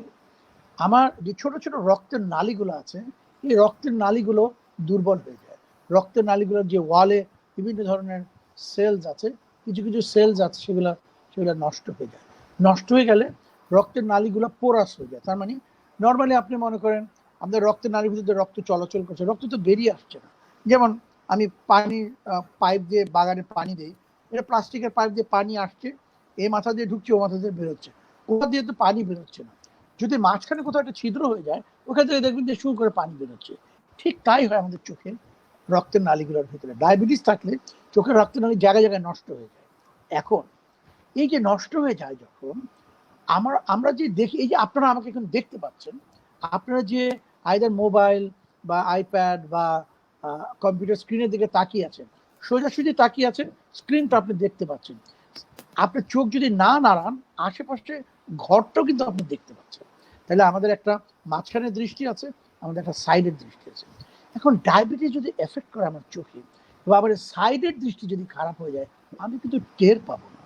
আমার যে ছোট ছোট রক্তের নালীগুলো আছে এই রক্তের নালীগুলো দুর্বল হয়ে যায়। রক্তের নালীগুলোর যে ওয়ালে বিভিন্ন ধরনের সেলস আছে, কিছু কিছু সেলস আছে সেগুলো নষ্ট হয়ে যায়। নষ্ট হয়ে গেলে রক্তের নালীগুলো পোরাস হয়ে যায়। তার মানে নর্মালি আপনি মনে করেন আমাদের রক্তের নালীর ভিতরে রক্ত চলাচল করছে, রক্ত তো বেরিয়ে আসছে না। যেমন আমি পানি পাইপ দিয়ে বাগানে পানি দিই, এটা প্লাস্টিকের পাইপ দিয়ে পানি আসছে, এই মাথা দিয়ে ঢুকছে ও মাথা দিয়ে বেরোচ্ছে, কোথা দিয়ে তো পানি বেরোচ্ছে না। যদি মাঝখানে কোথাও একটা ছিদ্র হয়ে যায় ওখান থেকে দেখবেন যে শুরু করে পানি বেরোচ্ছে। ঠিক তাই হয় আমাদের চোখের রক্তের নালীগুলোর ভিতরে। ডায়াবেটিস থাকলে চোখের রক্তের নালী জায়গায় জায়গায় নষ্ট হয়ে যায়। এখন এই যে নষ্ট হয়ে যায় যখন আমরা যে দেখি, এই যে আপনারা আমাকে এখন দেখতে পাচ্ছেন, আপনারা যে আইদার মোবাইল বা আইপ্যাড বা কম্পিউটার স্ক্রিনের দিকে তাকিয়ে আছেন, সোজাসুজি তাকিয়ে আছেন, স্ক্রিনটা আপনি দেখতে পাচ্ছেন। আপনার চোখ যদি না নাড়ান আশেপাশে ঘরটাও কিন্তু আপনি দেখতে পাচ্ছেন। তাহলে আমাদের একটা মাঝখানের দৃষ্টি আছে, আমাদের একটা সাইডের দৃষ্টি আছে। এখন ডায়াবেটিস যদি এফেক্ট করে আমার চোখে বা আমার সাইডের দৃষ্টি যদি খারাপ হয়ে যায়, আমি কিন্তু টের পাবো না,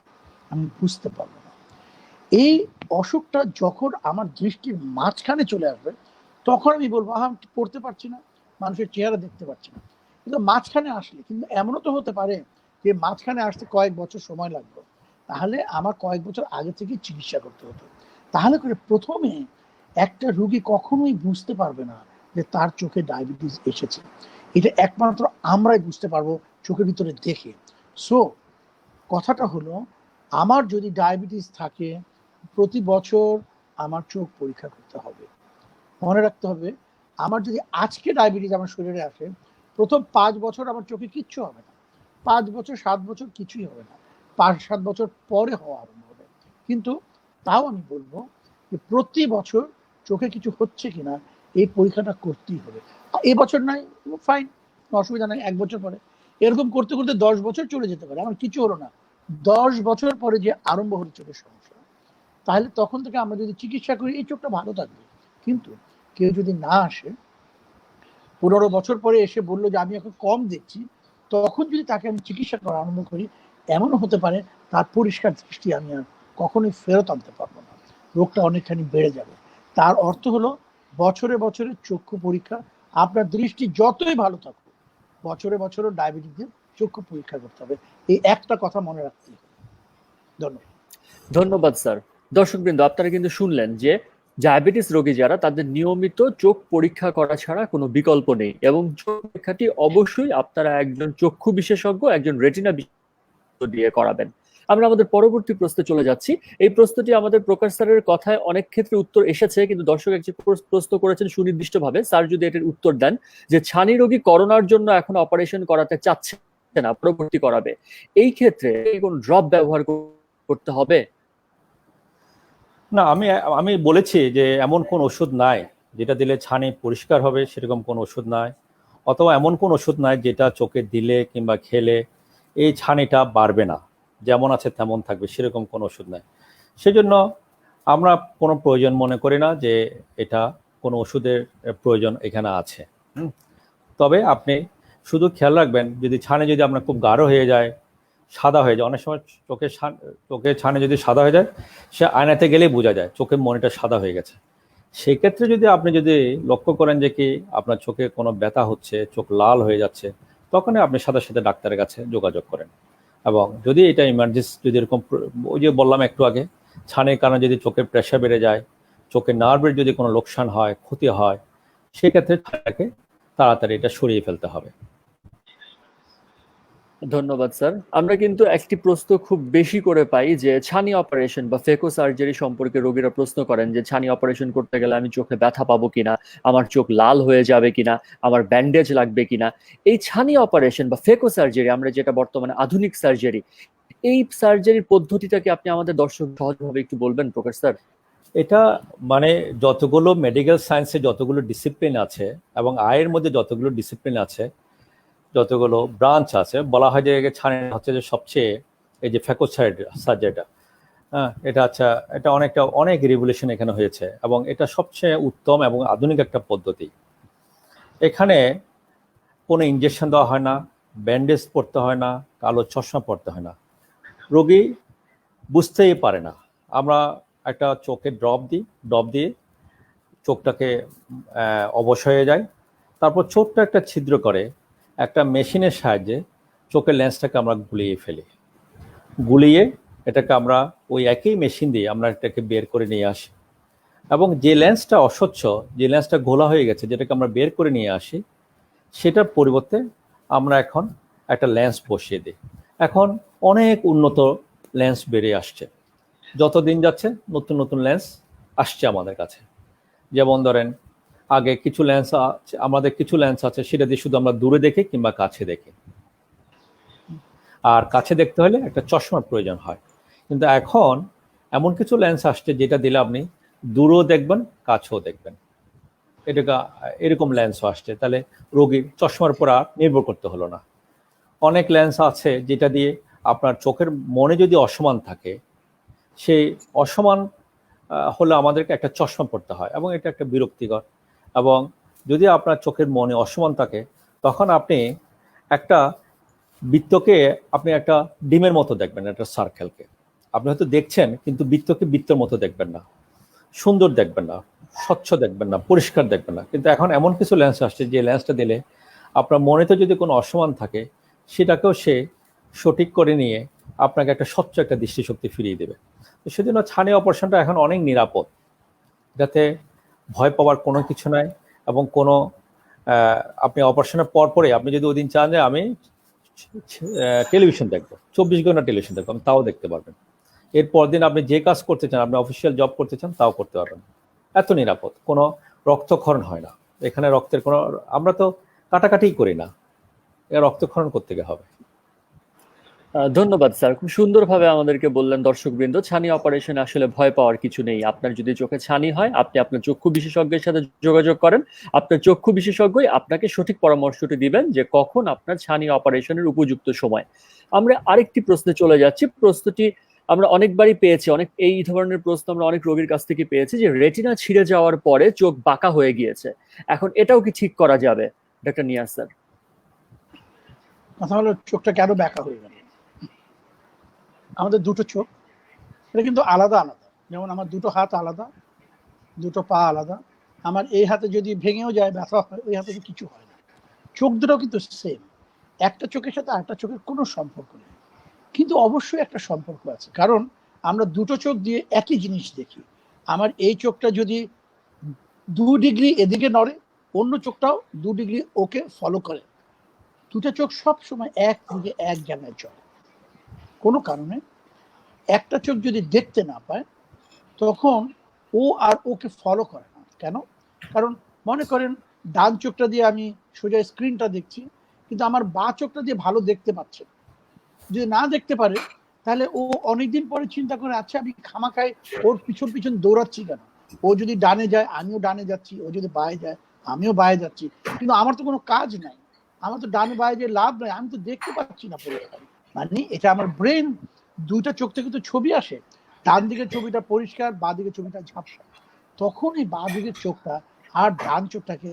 আমি বুঝতে পারবো না। এই অসুখটা যখন আমার দৃষ্টির মাঝখানে চলে আসবে তখন আমি বলবো আমি পড়তে পারছি না, মানুষের চেহারা দেখতে পাচ্ছি না। কিন্তু মাঝখানে আসলে, কিন্তু এমনও তো হতে পারে যে মাঝখানে আসতে কয়েক বছর সময় লাগবে, তাহলে আমার কয়েক বছর আগে থেকে চিকিৎসা করতে হতো। তাহলে করে প্রথমে একটা রোগী কখনোই বুঝতে পারবে না যে তার চোখে ডায়াবেটিস এসেছে। এটা একমাত্র আমরাই বুঝতে পারবো চোখের ভিতরে দেখে। সো কথাটা হলো, আমার যদি ডায়াবেটিস থাকে প্রতি বছর আমার চোখ পরীক্ষা করতে হবে। মনে রাখতে হবে, আমার যদি আজকে ডায়াবেটিস আমার শরীরে আসে, প্রথম 5 বছর আমার চোখে কিচ্ছু হবে না, 5 বছর 7 বছর কিছুই হবে না, 5-7 বছর পরে হওয়া আরম্ভ হবে। কিন্তু তাও আমি বলবো যে প্রতি বছর চোখে কিছু হচ্ছে কিনা এই পরীক্ষাটা করতেই হবে। এবছর নাই, ফাইন, অসুবিধা নাই, 1 বছর পরে। এরকম করতে করতে 10 বছর চলে যেতে পারে, আমার কিছু হলো না। 10 বছর পরে যে আরম্ভ হলো চোখের সমস্যা, তাহলে তখন থেকে আমরা যদি চিকিৎসা করি এই চোখটা ভালো থাকবে। কিন্তু কেউ যদি না আসে, 15 বছর পরে এসে বললো যে আমি এখন কম দেখছি, তখন যদি তাকে আমি চিকিৎসা করা আরম্ভ করি, এমনও হতে পারে তার পরিষ্কার দৃষ্টি আমি আর কখনোই ফেরত আনতে পারবো না, রোগটা অনেকখানি বেড়ে যাবে। তার অর্থ হলো বছরে বছরে চক্ষু পরীক্ষা। আপনার দৃষ্টি যতই ভালো থাকুক, বছরে বছরে ডায়াবেটিসের চক্ষু পরীক্ষা করতে হবে। এই একটা কথা মনে রাখতে হবে। ধন্যবাদ। ধন্যবাদ স্যার। দর্শকবৃন্দ, আপনারা কিন্তু শুনলেন যে ডায়াবেটিস রোগী যারা তাদের নিয়মিত চোখ পরীক্ষা করা ছাড়া কোনো বিকল্প নেই, এবং চোখ পরীক্ষাটি অবশ্যই আপনারা একজন চক্ষু বিশেষজ্ঞ, একজন রেটিনা বিশেষজ্ঞ দিয়ে করাবেন। আমরা আমাদের পরবর্তী প্রশ্নে চলে যাচ্ছি। এই প্রশ্নটি আমাদের প্রকাশ স্যারের কথায় অনেক ক্ষেত্রে উত্তর এসেছে, কিন্তু দর্শক একটি প্রশ্ন করেছেন সুনির্দিষ্টভাবে, স্যার যদি এটির উত্তর দেন যে ছানি রোগী করোনার জন্য এখন অপারেশন করাতে চাচ্ছে না, পরবর্তী করাবে, এই ক্ষেত্রে কোন ড্রপ ব্যবহার করতে হবে? না, আমি বলেছি যে এমন কোন ওষুধ নাই যেটা দিলে ছানি পরিষ্কার হবে, সেরকম কোন ওষুধ নাই। অথবা এমন কোন ওষুধ নাই যেটা চোখে দিলে কিংবা খেলে এই ছানিটা বাড়বে না, যেমন আছে তেমন থাকবে, সেরকম কোন ওষুধ নাই। সেজন্য আমরা কোনো প্রয়োজন মনে করি না যে এটা কোনো ওষুধের প্রয়োজন এখানে আছে। তবে আপনি শুধু খেয়াল রাখবেন যদি ছানে যদি আপনার খুব গাঢ় হয়ে যায়, সাদা হয়ে যায়, অনেক সময় চোখের ছানে যদি সাদা হয়ে যায়, সে আয়নাতে গেলেই বোঝা যায় চোখের মনিটা সাদা হয়ে গেছে। সেক্ষেত্রে আপনি যদি লক্ষ্য করেন যে কি আপনার চোখে কোনো ব্যথা হচ্ছে, চোখ লাল হয়ে যাচ্ছে, তখনই আপনি সাথে সাথে ডাক্তারের কাছে যোগাযোগ করেন। এবং যদি এটা ইমার্জেন্সি, যদি এরকম ওই যে বললাম একটু আগে, ছানের কারণে যদি চোখের প্রেশার বেড়ে যায়, চোখের নার্ভের যদি কোনো লোকসান হয়, ক্ষতি হয়, সেক্ষেত্রে ছানাকে তাড়াতাড়ি এটা সরিয়ে ফেলতে হবে। ধন্যবাদ স্যার। আমরা কিন্তু একটি প্রশ্ন খুব বেশি করে পাই যে ছানি অপারেশন বা ফেকো সার্জারি সম্পর্কে রোগীরা প্রশ্ন করেন যে ছানি অপারেশন করতে গেলে আমি চোখে ব্যথা পাবো কিনা, আমার চোখ লাল হয়ে যাবে কিনা, আমার ব্যান্ডেজ লাগবে কিনা। এই ছানি অপারেশন বা ফেকো সার্জারি, আমরা যেটা বর্তমানে আধুনিক সার্জারি, এই সার্জারির পদ্ধতিটাকে আপনি আমাদের দর্শক সহজভাবে একটু বলবেন প্রকাশ স্যার? এটা মানে যতগুলো মেডিকেল সায়েন্সে যতগুলো ডিসিপ্লিন আছে এবং আয়ের মধ্যে যতগুলো ডিসিপ্লিন আছে, যতগুলো ব্রাঞ্চ আছে, বলা হয় যে ছানি হচ্ছে যে সবচেয়ে, এই যে ফেকো সার্জারিটা, হ্যাঁ, এটা আচ্ছা, এটা অনেক রিভলিউশন এখানে হয়েছে এবং এটা সবচেয়ে উত্তম এবং আধুনিক একটা পদ্ধতি। এখানে কোনো ইনজেকশন দেওয়া হয় না, ব্যান্ডেজ পরতে হয় না, কালো চশমা পরতে হয় না, রোগী বুঝতেই পারে না। আমরা একটা চোখে ড্রপ দিয়ে চোখটাকে অবশ হয়ে যায়, তারপর ছোট্ট একটা ছিদ্র করে একটা মেশিনের সাহায্যে চোখের লেন্সটাকে আমরা গুলিয়ে এটাকে আমরা ওই একই মেশিন দিয়ে আমরা এটাকে বের করে নিয়ে আসি। এবং যে লেন্সটা অস্বচ্ছ, যে লেন্সটা ঘোলা হয়ে গেছে, যেটাকে আমরা বের করে নিয়ে আসি, সেটার পরিবর্তে আমরা এখন একটা লেন্স বসিয়ে দিই। এখন অনেক উন্নত লেন্স বেরিয়ে আসছে, যত দিন যাচ্ছে নতুন নতুন লেন্স আসছে আমাদের কাছে। যেমন ধরেন আগে আমাদের কিছু লেন্স আছে সেটা দিয়ে শুধু আমরা দূরে দেখি কিংবা কাছে দেখি, আর কাছে দেখতে হলে একটা চশমার প্রয়োজন হয়। কিন্তু এখন এমন কিছু লেন্স আসছে যেটা দিলে আপনি দূরেও দেখবেন, কাছেও দেখবেন, এরকম লেন্সও আসছে। তাহলে রোগীর চশমার উপর আর নির্ভর করতে হলো না। অনেক লেন্স আছে যেটা দিয়ে আপনার চোখের মনে যদি অসমান থাকে, সেই অসমান হলে আমাদেরকে একটা চশমা পড়তে হয় এবং এটা একটা বিরক্তিকর। এবং যদি আপনার চোখের মনে অসমান থাকে, তখন আপনি একটা বৃত্তকে আপনি একটা ডিমের মতো দেখবেন, একটা সার্কেলকে আপনি হয়তো দেখছেন, কিন্তু বৃত্তকে বৃত্তের মতো দেখবেন না, সুন্দর দেখবেন না, স্বচ্ছ দেখবেন না, পরিষ্কার দেখবেন না। কিন্তু এখন এমন কিছু লেন্স আসছে যে লেন্সটা দিলে আপনার মনেতে যদি কোনো অসমান থাকে, সেটাকেও সে সঠিক করে নিয়ে আপনাকে একটা স্বচ্ছ একটা দৃষ্টিশক্তি ফিরিয়ে দেবে। তো সেজন্য ছানি অপারেশনটা এখন অনেক নিরাপদ, যাতে ভয় পাওয়ার কোনো কিছু নাই। এবং কোনো আপনি অপারেশনের পরে আপনি যদি ওই দিন চান যে আমি টেলিভিশন দেখবো, 24 ঘন্টা টেলিভিশন দেখবো, আমি তাও দেখতে পারবেন। এরপর দিন আপনি যে কাজ করতে চান, আপনি অফিসিয়াল জব করতে চান, তাও করতে পারবেন। এত নিরাপদ, কোনো রক্তক্ষরণ হয় না এখানে। রক্তের কোনো, আমরা তো কাটাকাটিই করি না, রক্তক্ষরণ করতে হবে। ধন্যবাদ স্যার, খুব সুন্দরভাবে আমাদেরকে বললেন। দর্শকবৃন্দ, ছানি অপারেশনে আসলে ভয় পাওয়ার কিছু নেই। আপনার যদি চোখে ছানি হয়, আপনি আপনার চক্ষু বিশেষজ্ঞের সাথে যোগাযোগ করেন। আপনার চক্ষু বিশেষজ্ঞই আপনাকে সঠিক পরামর্শটি দিবেন যে কখন আপনার ছানি অপারেশনের উপযুক্ত সময়। আমরা আরেকটি প্রশ্নে চলে যাচ্ছি। প্রশ্নটি আমরা অনেকবারই পেয়েছি, এই ধরনের প্রশ্ন আমরা অনেক রোগীর কাছ থেকে পেয়েছি যে রেটিনা ছিঁড়ে যাওয়ার পরে চোখ বাঁকা হয়ে গিয়েছে, এখন এটাও কি ঠিক করা যাবে? Doctor Niaz sir. কথা হলো চোখটা কেন বাঁকা হয়ে গেল। আমাদের দুটো চোখ, এটা কিন্তু আলাদা আলাদা। যেমন আমার দুটো হাত আলাদা, দুটো পা আলাদা। আমার এই হাতে যদি ভেঙেও যায়, ব্যথা হয়, ওই হাতে কিছু হয় না। চোখ দুটো কিন্তু সেম, একটা চোখের সাথে আরেকটা চোখের কোনো সম্পর্ক নেই। কিন্তু অবশ্যই একটা সম্পর্ক আছে, কারণ আমরা দুটো চোখ দিয়ে একই জিনিস দেখি। আমার এই চোখটা যদি 2 ডিগ্রি এদিকে নড়ে, অন্য চোখটাও 2 ডিগ্রি ওকে ফলো করে। দুটো চোখ সব সময় এক দিকে এক জায়গায় চলে। কোনো কারণে একটা চোখ যদি দেখতে না পায়, তখন ও আর ওকে ফলো করে না। কেন? কারণ মনে করেন ডান চোখটা দিয়ে আমি সোজা স্ক্রিনটা দেখছি, কিন্তু আমার বাঁ চোখটা দিয়ে ভালো দেখতে পাচ্ছে। যদি না দেখতে পারে, তাহলে ও অনেকদিন পরে চিন্তা করে, আচ্ছা আমি খামাখায় ওর পিছন পিছন দৌড়াচ্ছি কেন? ও যদি ডানে যায় আমিও ডানে যাচ্ছি, ও যদি বায়ে যায় আমিও বায়ে যাচ্ছি, কিন্তু আমার তো কোনো কাজ নাই, আমার তো ডানে বায়ে যে লাভ নাই, আমি তো দেখতে পাচ্ছি না পরিষ্কার। মানে এটা আমার ব্রেন, দুইটা চোখ থেকে তো ছবি আসে, ডান দিকের ছবিটা পরিষ্কার, বাঁ দিকের ছবিটা ঝাপসা। তখন এই বাঁ দিকের চোখটা আর ডান চোখটাকে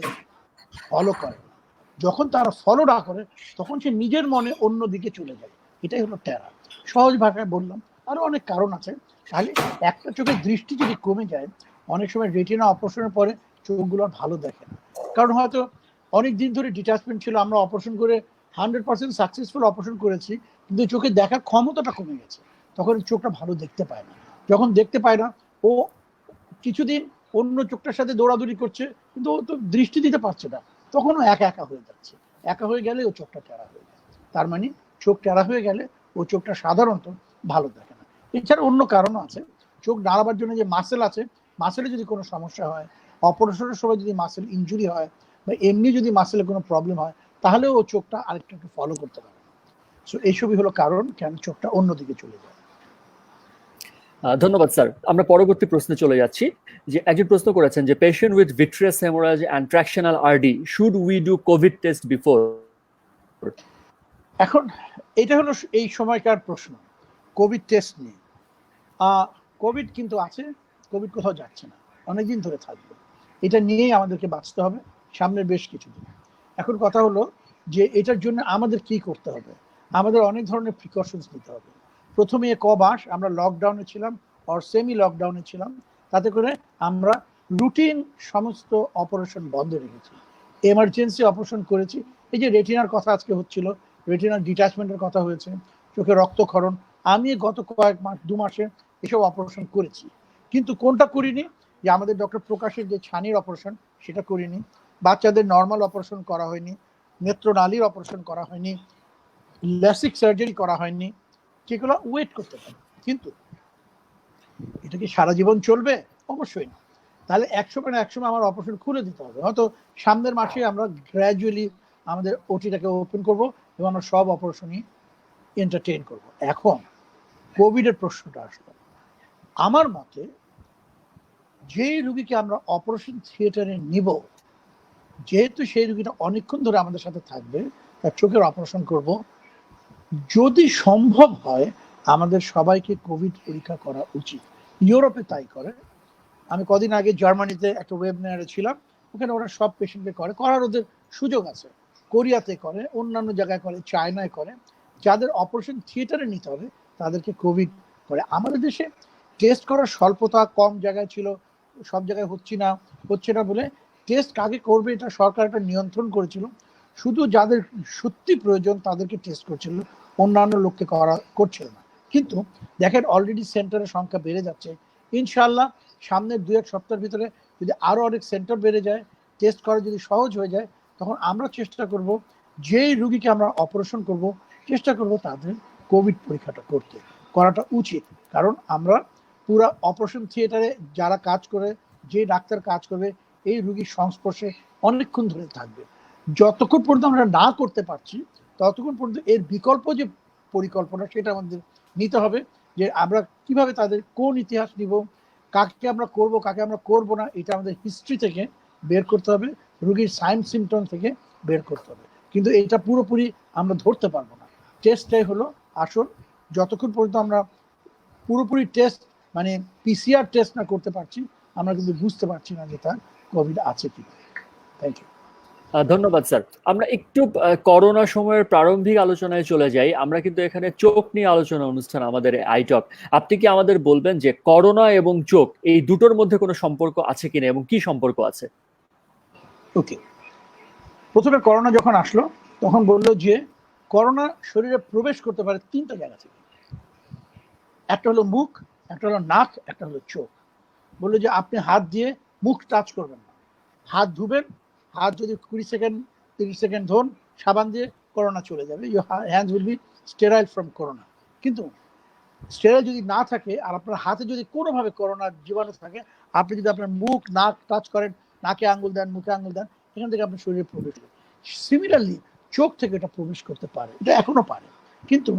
ফলো করে না। যখন তারা ফলো না করে তখন সে নিজের মনে অন্য দিকে চলে যায়। এটাই হলো টেরা। সহজ ভাষায় বললাম, আরো অনেক কারণ আছে। তাহলে একটা চোখের দৃষ্টি যদি কমে যায়, অনেক সময় রেটিনা অপারেশনের পরে চোখগুলো আর ভালো দেখে না, কারণ হয়তো অনেক দিন ধরে ডিটাচমেন্ট ছিল, আমরা অপারেশন করে 100% সাকসেসফুল অপারেশন করেছি, কিন্তু চোখে দেখার ক্ষমতাটা কমে গেছে, তখন চোখটা ভালো দেখতে পায় না। যখন দেখতে পায় না, ও কিছুদিন অন্য চোখটার সাথে দৌড়াদৌড়ি করছে, কিন্তু ও তো দৃষ্টি দিতে পারছে না, তখন ও একা একা হয়ে যাচ্ছে। একা হয়ে গেলে ও চোখটা টেরা হয়ে যায়। তার মানে চোখ টেরা হয়ে গেলে ও চোখটা সাধারণত ভালো দেখে না। এছাড়া অন্য কারণও আছে। চোখ নাড়াবার জন্য যে মাসেল আছে, মাসেলে যদি কোনো সমস্যা হয়, অপারেশনের সময় যদি মাসেল ইনজুরি হয়, বা এমনি যদি মাসেলে কোনো প্রবলেম হয়, তাহলে ও চোখটা আরেকটু একটু ফলো করতে পারে। সো এইসবই হলো কারণ কেন চোখটা অন্যদিকে চলে যায়। ধন্যবাদ স্যার। আমরা পরবর্তী প্রশ্নে চলে যাচ্ছি। যে একজন প্রশ্ন করেছেন যে patient with vitreous haemorrhage and tractional RD should we do COVID test before? এখন এটা হলো এই সময়কার প্রশ্ন, কোভিড টেস্ট নিয়ে। কোভিড কিন্তু আছে, কোভিড কোথাও যাচ্ছে না, অনেকদিন ধরে থাকবে। এটা নিয়েই আমাদেরকে বাঁচতে হবে সামনের বেশ কিছুদিন। এখন কথা হলো যে এটার জন্য আমাদের কি করতে হবে। আমাদের অনেক ধরনের প্রিকশনস নিতে হবে। প্রথমে কমাস আমরা লকডাউনে ছিলাম, আর সেমি লকডাউনে ছিলাম, তাতে করে আমরা রুটিন সমস্ত অপারেশন বন্ধ রেখেছি, এমার্জেন্সি অপারেশন করেছি। এই যে রেটিনার কথা আজকে হচ্ছিল, রেটিনার ডিটাচমেন্টের কথা হয়েছে, চোখে রক্তক্ষরণ, আমি গত কয়েক মাস 2 মাসে এসব অপারেশন করেছি। কিন্তু কোনটা করিনি? যে আমাদের ডক্টর প্রকাশের যে ছানির অপারেশন, সেটা করিনি। বাচ্চাদের নর্মাল অপারেশন করা হয়নি, নেত্রনালীর অপারেশন করা হয়নি, ল্যাসিক সার্জারি করা হয়নি, যেগুলো ওয়েট করতে পারে। কিন্তু এটা কি সারা জীবন চলবে? অবশ্যই না। তাহলে একসময় আমার অপারেশন খুলে দিতে হবে। হয়তো সামনের মাসে আমরা গ্র্যাজুয়ালি আমাদের ওটিটাকে ওপেন করব এবং আমরা সব অপারেশনই এন্টারটেইন করব। এখন কোভিডের প্রশ্নটা আসলো, আমার মতে যেই রুগীকে আমরা অপারেশন থিয়েটারে নিব, যেহেতু সেই রুগীটা অনেকক্ষণ ধরে আমাদের সাথে থাকবে, তার চোখের অপারেশন করব, যদি সম্ভব হয় আমাদের সবাইকে কোভিড পরীক্ষা করা উচিত। ইউরোপে তাই করে। আমি কদিন আগে জার্মানিতে একটা ওয়েবিনারে ছিলাম, ওখানে ওরা সব পেশেন্টকে করার ওদের সুযোগ আছে। কোরিয়াতে করে, অন্যান্য জায়গায় করে, চায়নায় করে। যাদের অপারেশন থিয়েটারে নিতে হবে তাদেরকে কোভিড করে। আমাদের দেশে টেস্ট করার স্বল্পতা, কম জায়গায় ছিল, সব জায়গায় হচ্ছে না বলে টেস্ট কাকে করবে এটা সরকার একটা নিয়ন্ত্রণ করেছিল। শুধু যাদের সত্যি প্রয়োজন তাদেরকে টেস্ট করছিল, অন্যান্য লোককে করছিল না। কিন্তু দেখেন অলরেডি সেন্টারের সংখ্যা বেড়ে যাচ্ছে। ইনশাল্লাহ সামনের 2-1 সপ্তাহের ভিতরে যদি আরো অনেক সেন্টার বেড়ে যায়, টেস্ট করা যদি সহজ হয়ে যায়, তখন আমরা চেষ্টা করব যেই রুগীকে আমরা অপারেশন করব, চেষ্টা করব তাদের কোভিড পরীক্ষাটা করাটা উচিত। কারণ আমরা পুরো অপারেশন থিয়েটারে যারা কাজ করে, যে ডাক্তার কাজ করবে, এই রুগীর সংস্পর্শে অনেকক্ষণ ধরে থাকবে। যতক্ষণ পর্যন্ত আমরা না করতে পারছি, ততক্ষণ পর্যন্ত এর বিকল্প যে পরিকল্পনা সেটা আমাদের নিতে হবে, যে আমরা কিভাবে তাদের কোন ইতিহাস নিব, কাকে আমরা করব কাকে আমরা করব না, এটা আমাদের হিস্ট্রি থেকে বের করতে হবে, রোগীর সাইন সিমটম থেকে বের করতে হবে। কিন্তু এটা পুরোপুরি আমরা ধরতে পারবো না। টেস্টটাই হলো আসল। যতক্ষণ পর্যন্ত আমরা পুরোপুরি টেস্ট মানে পিসিআর টেস্ট না করতে পারছি, আমরা কিন্তু বুঝতে পারছি না যে তার কোভিড আছে কি। Thank you. ধন্যবাদ স্যার। আমরা একটু করোনা সময়ের প্রারম্ভিক আলোচনায় চলে যাই। আমরা কিন্তু এখানে চোখ নিয়ে আলোচনা অনুষ্ঠান আমাদের আইটক। আপনি কি আমাদের বলবেন যে করোনা এবং চোখ এই দুটোর মধ্যে কোনো সম্পর্ক আছে কিনা এবং কি সম্পর্ক আছে? ওকে, প্রথমে করোনা যখন আসলো তখন বললো যে করোনা শরীরে প্রবেশ করতে পারে 3টা জায়গা থেকে। একটা হলো মুখ, একটা হলো নাক, একটা হলো চোখ। বললো যে আপনি হাত দিয়ে মুখ টাচ করবেন না, হাত ধুবেন, হাত যদি 20 সেকেন্ড 30 সেকেন্ড ধোন সাবান দিয়ে, করোনা চলে যাবে, your hands will be sterile from corona. কিন্তু স্টেরাইল যদি না থাকে আর আপনার হাতে যদি কোনোভাবে করোনার জীবাণু থাকে, আপনি যদি আপনার মুখ নাক টাচ করেন, নাকে আঙ্গুল দেন, মুখে আঙ্গুল দেন, এখান থেকে আপনার শরীরে প্রবেশ করে। সিমিলারলি চোখ থেকে এটা প্রবেশ করতে পারে, এটা এখনো পারে। কিন্তু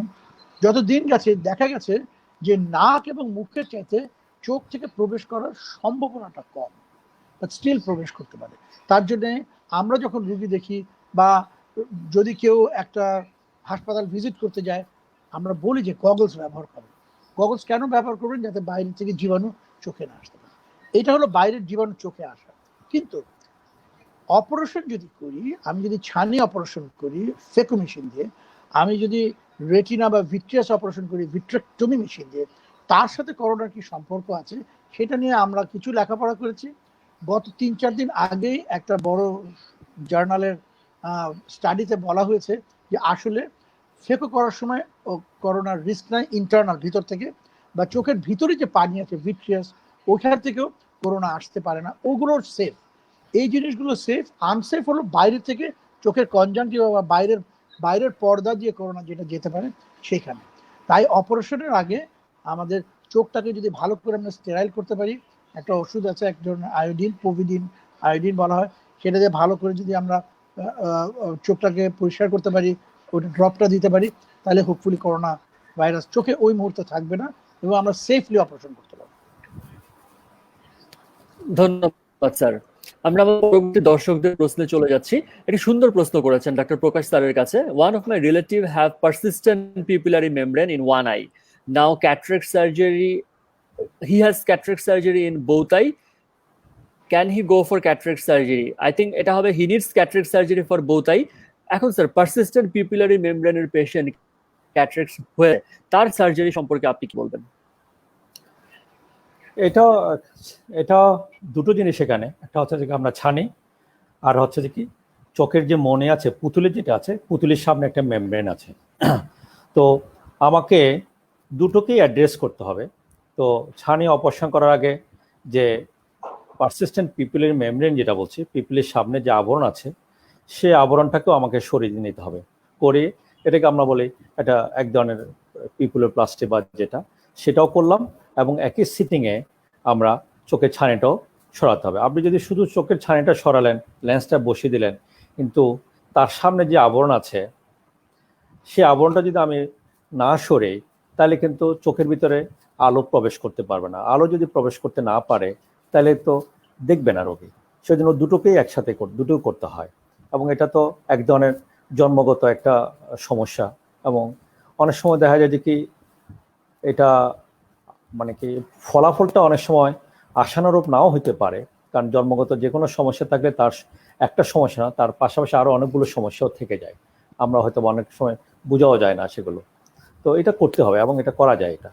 যত দিন গেছে দেখা গেছে যে নাক এবং মুখের চাইতে চোখ থেকে প্রবেশ করার সম্ভাবনাটা কম, বাট স্টিল প্রবেশ করতে পারে। তার জন্যে আমরা যখন রুগী দেখি বা যদি কেউ একটা হাসপাতাল ভিজিট করতে যায়, আমরা বলি যে গগলস ব্যবহার করেন। গগলস কেন ব্যবহার করবেন? যাতে বাইরে থেকে জীবাণু চোখে না আসতে পারে। এটা হলো বাইরের জীবাণু চোখে আসা। কিন্তু অপারেশন যদি করি, আমি যদি ছানি অপারেশন করি ফেকো মেশিন দিয়ে, আমি যদি রেটিনা বা ভিট্রিয়াস অপারেশন করি ভিট্রেক্টমি মেশিন দিয়ে, তার সাথে করোনার কি সম্পর্ক আছে সেটা নিয়ে আমরা কিছু লেখাপড়া করেছি। গত 3-4 দিন আগেই একটা বড় জার্নালের স্টাডিতে বলা হয়েছে যে আসলে ফেকো করার সময় করোনার রিস্ক নাই ইন্টারনাল ভিতর থেকে, বা চোখের ভিতরে যে পানি আছে ভিট্রিয়াস ওখান থেকেও করোনা আসতে পারে না, ওগুলোর সেফ। এই জিনিসগুলো সেফ। আনসেফ হলো বাইরে থেকে চোখের কনজাংটিভা বা বাইরের পর্দা দিয়ে করোনা যেটা যেতে পারে সেখানে। তাই অপারেশনের আগে আমাদের চোখটাকে যদি ভালো করে আমরা স্টেরাইল করতে পারি, একটা ওষুধ আছে এক ধরনের আয়োডিন, পোভিডিন আয়োডিন বলা হয়, সেটা দিয়ে ভালো করে যদি আমরা চোখটাকে পরিষ্কার করতে পারি, ওটা ড্রপটা দিতে পারি, তাহলে হোপফুলি করোনা ভাইরাস চোখে ওই মুহূর্তে থাকবে না এবং আমরা সেফলি অপারেশন করতে পারবো। ধন্যবাদ স্যার। আমরা আমাদের পরবর্তী দর্শকদের প্রশ্নে চলে যাচ্ছি। একটি সুন্দর প্রশ্ন করেছেন ডক্টর প্রকাশ স্যারের কাছে। One of my relative have persistent pupillary membrane in one I, now cataract surgery, he has cataract surgery in both eye, can he go for cataract surgery? I think এটা হবে he needs cataract surgery for both eye. এখন sir persistent pupillary মেমব্রেনের patient cataract হয়ে তার surgery সম্পর্কে আপনি কি বলবেন? এটা এটা দুটো জিনিস এখানে, একটা হচ্ছে যে আমরা ছানি, আর হচ্ছে যে কি চোখের যে মনে আছে পুতুলের যেটা আছে, পুতুলের সামনে একটা মেমব্রেন আছে। তো আমাকে দুটোকেই অ্যাড্রেস করতে হবে। তো ছানি অপারেশন করার আগে যে পারসিস্টেন্ট পিপুলের মেমব্রেন যেটা বলছি, পিপুলের সামনে যে আবরণ আছে সেই আবরণটাকেও আমাকে সরিয়ে নিতে হবে, করে এটাকে আমরা বলি এটা এক ধরনের পিপুলার প্লাস্টি বা যেটা, সেটাও করলাম। এবং একই সিটিংয়ে আমরা চোখের ছানিটাও সরাতে হবে। আপনি যদি শুধু চোখের ছানিটা সরালেন, লেন্সটা বসিয়ে দিলেন, কিন্তু তার সামনে যে আবরণ আছে সেই আবরণটা যদি আমি না সরাই, তাহলে কিন্তু চোখের ভিতরে আলো প্রবেশ করতে পারবে না। আলো যদি প্রবেশ করতে না পারে তাহলে তো দেখবে না রোগী। সেজন্য দুটোকেই একসাথে দুটো করতে হয়। এবং এটা তো এক ধরনের জন্মগত একটা সমস্যা, এবং অনেক সময় দেখা যায় যে কি এটা মানে কি ফলাফলটা অনেক সময় আশানুরূপ নাও হতে পারে, কারণ জন্মগত যে কোনো সমস্যা থাকলে তার একটা সমস্যা না, তার পাশাপাশি আরো অনেকগুলো সমস্যাও থেকে যায়, আমরা হয়তো অনেক সময় বোঝাও যায় না সেগুলো। তো এটা করতে হবে এবং এটা করা যায়। এটা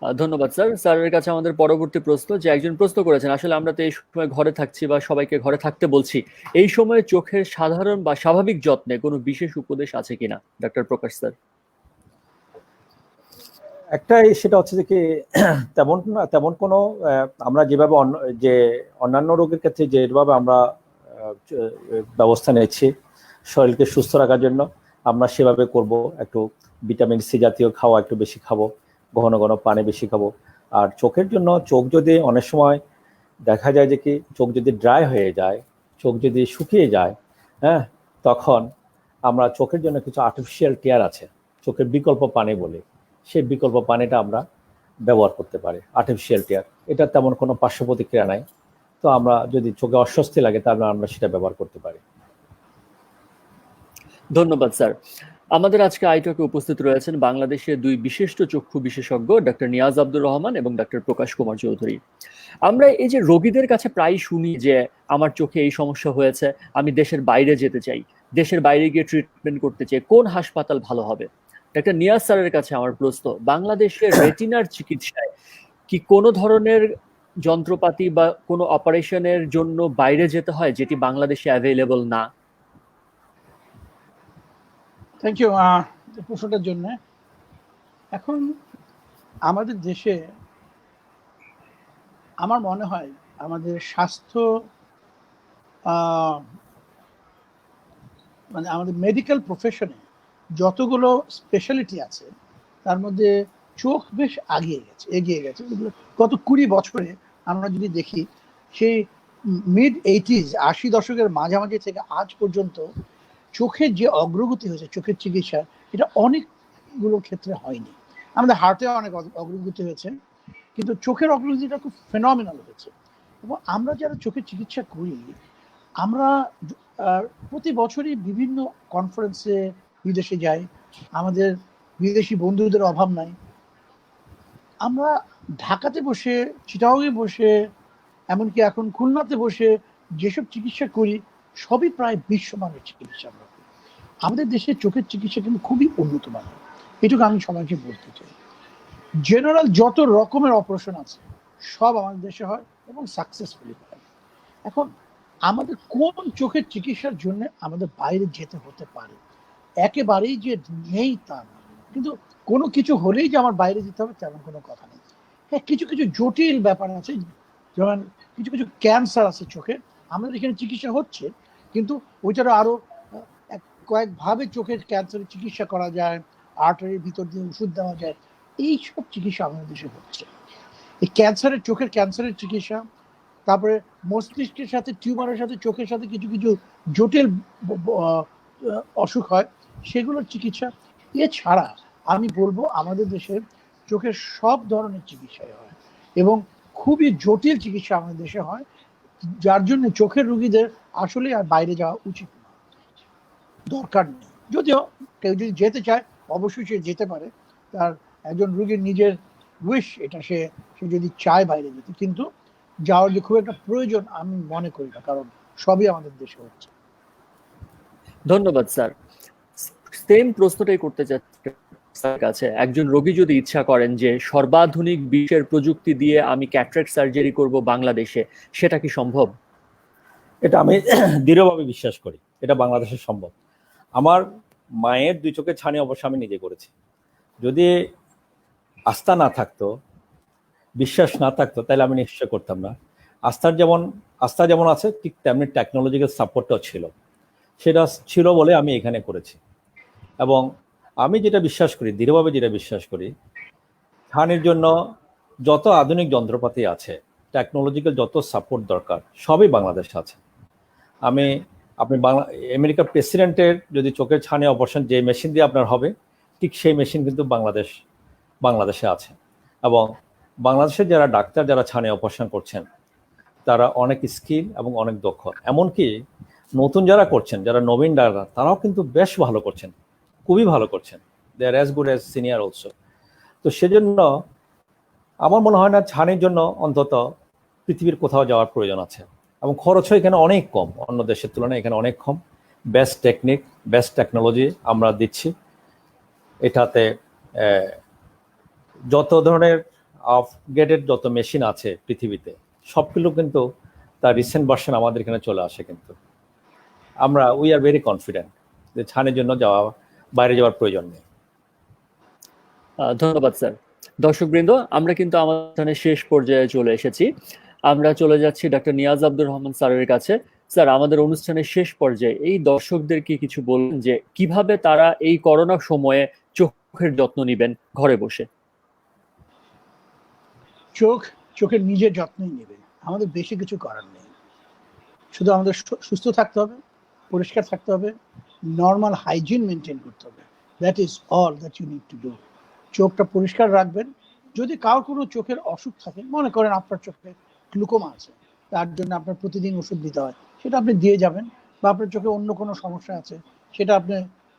ধন্যবাদ স্যার। স্যারের কাছে আমাদের পরবর্তী প্রশ্ন, যে একজন প্রশ্ন করেছেন, আসলে আমরা তো এই সময় ঘরে থাকছি বা সবাইকে ঘরে থাকতে বলছি, এই সময় চোখের সাধারণ বা স্বাভাবিক যত্নে কোনো বিশেষ উপদেশ আছে কিনা ডক্টর প্রকাশ স্যার? একটাই, সেটা হচ্ছে যে কি তেমন কোনো আমরা যেভাবে অন্যান্য রোগের ক্ষেত্রে যেভাবে আমরা ব্যবস্থা নিচ্ছি শরীরকে সুস্থ রাখার জন্য, আমরা সেভাবে করব। একটু ভিটামিন সি জাতীয় খাওয়া একটু বেশি খাবো, ঘন ঘন পানি বেশি খাবো। আর চোখের জন্য, চোখ যদি অনেক সময় দেখা যায় যে কি চোখ যদি ড্রাই হয়ে যায়, চোখ যদি শুকিয়ে যায়, হ্যাঁ, তখন আমরা চোখের জন্য কিছু আর্টিফিশিয়াল টিয়ার আছে, চোখের বিকল্প পানি বলি, সেই বিকল্প পানিটা আমরা ব্যবহার করতে পারি। আর্টিফিশিয়াল টিয়ার, এটা তেমন কোনো পার্শ্ব প্রতিক্রিয়া নাই। তো আমরা যদি চোখে অস্বস্তি লাগে তাহলে আমরা সেটা ব্যবহার করতে পারি। ধন্যবাদ স্যার। আমাদের আজকে আইটকে উপস্থিত রয়েছেন বাংলাদেশের দুই বিশিষ্ট চক্ষু বিশেষজ্ঞ, ডক্টর নিয়াজ আব্দুর রহমান এবং ডক্টর প্রকাশ কুমার চৌধুরী। আমরা এই যে রোগীদের কাছে প্রায় শুনি যে আমার চোখে এই সমস্যা হয়েছে, আমি দেশের বাইরে যেতে চাই, দেশের বাইরে গিয়ে ট্রিটমেন্ট করতে চাই, কোন হাসপাতাল ভালো হবে? ডক্টর নিয়াজ স্যারের কাছে আমার প্রশ্ন, বাংলাদেশের রেটিনার চিকিৎসায় কি কোনো ধরনের যন্ত্রপাতি বা কোনো অপারেশনের জন্য বাইরে যেতে হয় যেটি বাংলাদেশে অ্যাভেলেবল না? থ্যাংক ইউ প্রশ্নটার জন্য। এখন আমাদের দেশে আমার মনে হয় আমাদের স্বাস্থ্য মানে আমাদের মেডিকেল প্রফেশনে যতগুলো স্পেশালিটি আছে তার মধ্যে চোখ বেশ এগিয়ে গেছে। গত 20 বছরে আমরা যদি দেখি, সেই মিড 80s দশকের মাঝামাঝি থেকে আজ পর্যন্ত চোখের যে অগ্রগতি হয়েছে চোখের চিকিৎসা, এটা অনেকগুলো ক্ষেত্রে হয়নি। আমাদের হার্টে অনেক অগ্রগতি হয়েছে, কিন্তু চোখের অগ্রগতিটা খুব ফেনোমেনাল হয়েছে। এবং আমরা যারা চোখের চিকিৎসা করি, আমরা প্রতি বছরই বিভিন্ন কনফারেন্সে বিদেশে যাই, আমাদের বিদেশি বন্ধুদের অভাব নাই। আমরা ঢাকাতে বসে, চিটাগংয়ে বসে, এমনকি এখন খুলনাতে বসে যেসব চিকিৎসা করি সবই প্রায় বিশ্বমানের চিকিৎসা আমরা করি। আমাদের দেশে চোখের চিকিৎসা কিন্তু খুবই উন্নত মানের, এটুকু আমি সবাইকে বলতে চাই। জেনারেল যত রকমের অপারেশন আছে সব আমাদের দেশে হয় এবং সাকসেসফুলি হয়। এখন আমাদের কোন চোখের চিকিৎসার জন্য আমাদের বাইরে যেতে হতে পারে, একেবারেই যে নেই তা না, কিন্তু কোনো কিছু হলেই যে আমার বাইরে যেতে হবে তেমন কোনো কথা নেই। হ্যাঁ, কিছু কিছু জটিল ব্যাপার আছে, যেমন কিছু কিছু ক্যান্সার আছে চোখের, আমাদের এখানে চিকিৎসা হচ্ছে, কিন্তু ওইটারও আরো কয়েকভাবে চোখের ক্যান্সারের চিকিৎসা করা যায়, আর্টারির ভিতর দিয়ে ওষুধ দেওয়া যায়, এইসব চিকিৎসা আমাদের দেশে হচ্ছে। এই ক্যান্সারের, চোখের ক্যান্সারের চিকিৎসা, তারপরে মস্তিষ্কের সাথে টিউমারের সাথে চোখের সাথে কিছু কিছু জটিল অসুখ হয়, সেগুলোর চিকিৎসা। এছাড়া আমি বলবো আমাদের দেশে চোখের সব ধরনের চিকিৎসাই হয় এবং খুবই জটিল চিকিৎসা আমাদের দেশে হয়, যার জন্য চোখের রোগীদের আসলে আর বাইরে যাওয়া উচিত না, দরকার নেই। যদিও কেউ যদি যেতে চায় অবশ্যই সে যেতে পারে, তার একজন রোগীর নিজের উইশ, এটা সে যদি চায় বাইরে যেতে, কিন্তু যাওয়ার যে খুব একটা প্রয়োজন আমি মনে করি না, কারণ সবই আমাদের দেশে হচ্ছে। ধন্যবাদ স্যার। সেম প্রশ্নটাই করতে চাচ্ছি স্যার কাছে। একজন রোগী যদি ইচ্ছা করেন যে সর্বাধুনিক বিশ্বের প্রযুক্তি দিয়ে আমি ক্যাটরাক্ট সার্জারি করব বাংলাদেশে, সেটা কি সম্ভব? এটা আমি দৃঢ়ভাবে বিশ্বাস করি এটা বাংলাদেশে সম্ভব। আমার মায়ের 2 চোখের ছানি অবশ্য আমি নিজে করেছি। যদি আস্থা না থাকতো, বিশ্বাস না থাকতো, তাহলে আমি নিশ্চয় করতাম না। আস্থা যেমন আছে, ঠিক তেমনি টেকনোলজিক্যাল সাপোর্টটাও ছিল। সেটা ছিল বলে আমি এখানে করেছি। এবং আমি যেটা বিশ্বাস করি, দৃঢ়ভাবে যেটা বিশ্বাস করি, ছানির জন্য যত আধুনিক যন্ত্রপাতি আছে, টেকনোলজিক্যাল যত সাপোর্ট দরকার, সবই বাংলাদেশে আছে। আপনি আমেরিকার প্রেসিডেন্টের যদি চোখের ছানি অপারেশন যে মেশিন দিয়ে আপনার হবে, ঠিক সেই মেশিন কিন্তু বাংলাদেশে আছে। এবং বাংলাদেশের যারা ডাক্তার, যারা ছানি অপারেশন করছেন, তারা অনেক স্কিল এবং অনেক দক্ষ। এমনকি নতুন যারা করছেন, যারা নবীন ডাক্তার, তারাও কিন্তু বেশ ভালো করছেন, খুবই ভালো করছেন। They are as good as senior also. তো সেজন্য আমার মনে হয় না ছানির জন্য অন্তত পৃথিবীর কোথাও যাওয়ার প্রয়োজন আছে। এবং খরচও এখানে অনেক কম, অন্য দেশের তুলনায় এখানে অনেক কম। বেস্ট টেকনিক, বেস্ট টেকনোলজি আমরা দিচ্ছি। এটাতে যত ধরনের আপগ্রেডেড যত মেশিন আছে পৃথিবীতে, সবগুলো কিন্তু তার রিসেন্ট ভার্সন আমাদের এখানে চলে আসে। কিন্তু উই আর ভেরি কনফিডেন্ট যে ছানির জন্য বাইরে যাওয়ার প্রয়োজন নেই। ধন্যবাদ স্যার। দর্শকবৃন্দ, আমরা কিন্তু আমাদের শেষ পর্যায়ে চলে এসেছি। আমরা চলে যাচ্ছি ডক্টর নিয়াজ আব্দুর রহমান স্যারের কাছে। স্যার, আমাদের অনুষ্ঠানের শেষ পর্যায়ে এই দর্শকদেরকে কিছু বলুন যে কিভাবে তারা এই করোনা সময়ে চোখের যত্ন নেবেন ঘরে বসে। চোখের নিজের যত্নই নেবে, আমাদের বেশি কিছু করার নেই। শুধু আমাদের সুস্থ থাকতে হবে, পরিষ্কার থাকতে হবে, নর্মাল হাইজিন মেনটেন করতে হবে। That is all that you need to do. চোখটা পরিষ্কার রাখবেন। যদি কারোর কোনো চোখের অসুখ থাকে, মনে করেন আপনার চোখে গ্লুকোমা আছে, তার জন্য আপনার প্রতিদিন ওষুধ দিতে হয়, সেটা আপনি দিয়ে যাবেন। বা আপনার চোখে অন্য কোনো সমস্যা আছে, সেটা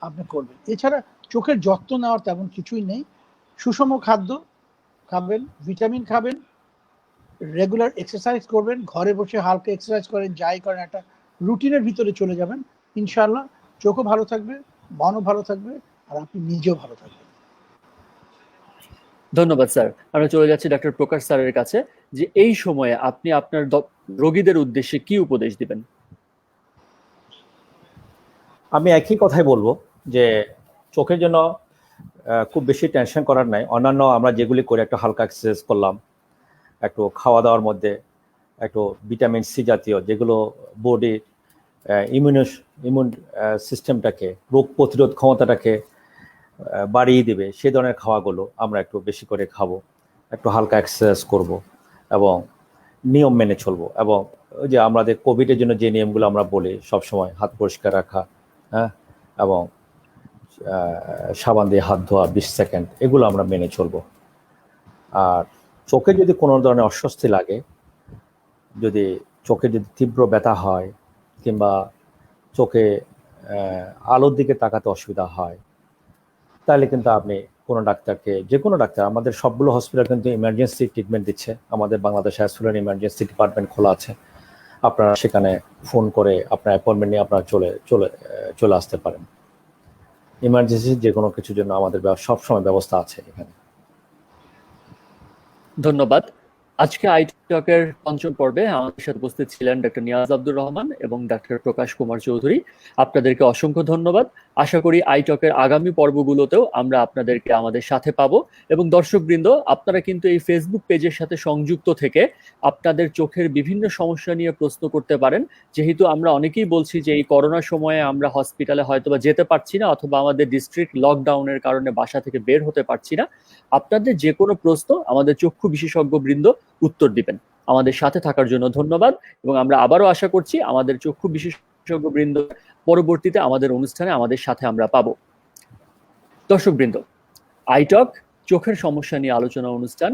আপনি করবেন। এছাড়া চোখের যত্ন নেওয়ার তেমন কিছুই নেই। সুষম খাদ্য খাবেন, ভিটামিন খাবেন, রেগুলার এক্সারসাইজ করবেন, ঘরে বসে হালকা এক্সারসাইজ করেন, যাই করেন একটা রুটিনের ভিতরে চলে যাবেন, ইনশাআল্লাহ চোখও ভালো থাকবে, মনও ভালো থাকবে, আর আপনি নিজেও ভালো থাকবেন। ধন্যবাদ স্যার। আমরা চলে যাচ্ছি ডক্টর প্রকাশ স্যারের কাছে, যে এই সময়ে আপনি আপনার রোগীদের উদ্দেশ্যে কি উপদেশ দিবেন? আমি একই কথাই বলবো যে চোখের জন্য খুব বেশি টেনশন করার নাই। অন্যান্য আমরা যেগুলি করে, একটু হালকা এক্সারসাইজ করলাম, একটু খাওয়া দাওয়ার মধ্যে একটু ভিটামিন সি জাতীয়, যেগুলো বডির ইমিউন সিস্টেমটাকে, রোগ প্রতিরোধ ক্ষমতাটাকে বাড়িয়ে দেবে, সেই ধরনের খাওয়াগুলো আমরা একটু বেশি করে খাবো, একটু হালকা এক্সারসাইজ করব এবং নিয়ম মেনে চলবো। এবং ওই যে আমাদের কোভিডের জন্য যে নিয়মগুলো আমরা বলি সবসময়, হাত পরিষ্কার রাখা, হ্যাঁ, এবং সাবান দিয়ে হাত ধোয়া 20 সেকেন্ড, এগুলো আমরা মেনে চলবো। আর চোখে যদি কোনো ধরনের অস্বস্তি লাগে, যদি চোখে যদি তীব্র ব্যথা হয়, কিংবা চোখে আলোর দিকে তাকাতে অসুবিধা হয়, তাহলে কিন্তু আপনি কোনো ডাক্তারকে, যে কোনো ডাক্তার, আমাদের সবগুলো হসপিটাল কিন্তু ইমার্জেন্সি ট্রিটমেন্ট দিচ্ছে। আমাদের বাংলাদেশ হসপিটাল ইমার্জেন্সি ডিপার্টমেন্ট খোলা আছে। আপনারা সেখানে ফোন করে আপনার অ্যাপয়েন্টমেন্ট নিয়ে আপনারা চলে আসতে পারেন। ইমার্জেন্সি যে কোনো কিছুর জন্য আমাদের সবসময় ব্যবস্থা আছে এখানে। ধন্যবাদ। আজকে আই টকের পঞ্চম পর্বে আমাদের সাথে উপস্থিত ছিলেন ডক্টর নিয়াজ আব্দুর রহমান এবং ডক্টর প্রকাশ কুমার চৌধুরী। আপনাদেরকে অসংখ্য ধন্যবাদ। আশা করি আই টকের আগামী পর্বগুলোতেও আমরা আপনাদেরকে আমাদের সাথে পাবো। এবং দর্শকবৃন্দ, আপনারা কিন্তু এই ফেসবুক পেজের সাথে সংযুক্ত থেকে আপনাদের চোখের বিভিন্ন সমস্যা নিয়ে প্রশ্ন করতে পারেন। যেহেতু আমরা অনেকেই বলছি যে এই করোনার সময়ে আমরা হসপিটালে হয়তোবা যেতে পারছি না, অথবা আমাদের ডিস্ট্রিক্ট লকডাউনের কারণে বাসা থেকে বের হতে পারছি না, আপনাদের যে কোনো প্রশ্ন আমাদের চক্ষু বিশেষজ্ঞ বৃন্দ উত্তর দিবেন। আমাদের সাথে থাকার জন্য ধন্যবাদ এবং আমরা আবারও আশা করছি আমাদের চক্ষু বিশেষজ্ঞ বৃন্দ পরবর্তীতে আমাদের অনুষ্ঠানে আমাদের সাথে আমরা পাবো। দর্শকবৃন্দ, আইটক চোখের সমস্যা নিয়ে আলোচনা অনুষ্ঠান।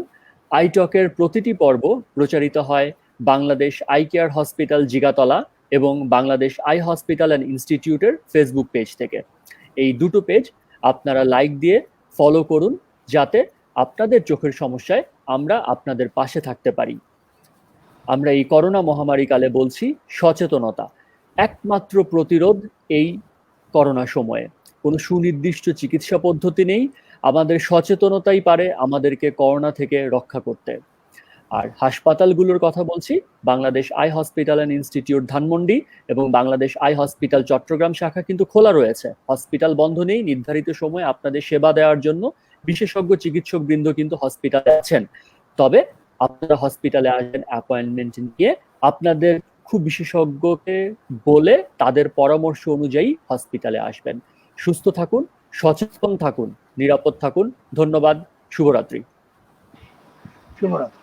আইটকের প্রতিটি পর্ব প্রচারিত হয় Bangladesh eye care hospital Jigatola এবং বাংলাদেশ আই হসপিটাল অ্যান্ড ইনস্টিটিউটের ফেসবুক পেজ থেকে। এই দুটো পেজ আপনারা লাইক দিয়ে ফলো করুন, যাতে আপনাদের চোখের সমস্যায় আমরা আপনাদের পাশে থাকতে পারি। আমরা এই করোনা মহামারী কালে বলছি সচেতনতা একমাত্র প্রতিরোধ। এই করোনা সময়ে কোনো সুনির্দিষ্ট চিকিৎসা পদ্ধতি নেই, আমাদের সচেতনতাই পারে আমাদেরকে করোনা থেকে রক্ষা করতে। আর হাসপাতালগুলোর কথা বলছি, Bangladesh eye hospital and institute Dhanmondi এবং বাংলাদেশ আই হসপিটাল চট্টগ্রাম শাখা কিন্তু খোলা রয়েছে। হসপিটাল বন্ধ নেই, নির্ধারিত সময়ে আপনাদের সেবা দেওয়ার জন্য বিশেষজ্ঞ চিকিৎসক বৃন্দ কিন্তু হসপিটালে আছেন। তবে আপনারা হসপিটালে আসবেন অ্যাপয়েন্টমেন্ট নিয়ে, আপনাদের খুব বিশেষজ্ঞকে বলে তাদের পরামর্শ অনুযায়ী হসপিটালে আসবেন। সুস্থ থাকুন, সচেতন থাকুন, নিরাপদ থাকুন। ধন্যবাদ। শুভরাত্রি। শুভরাত্রি।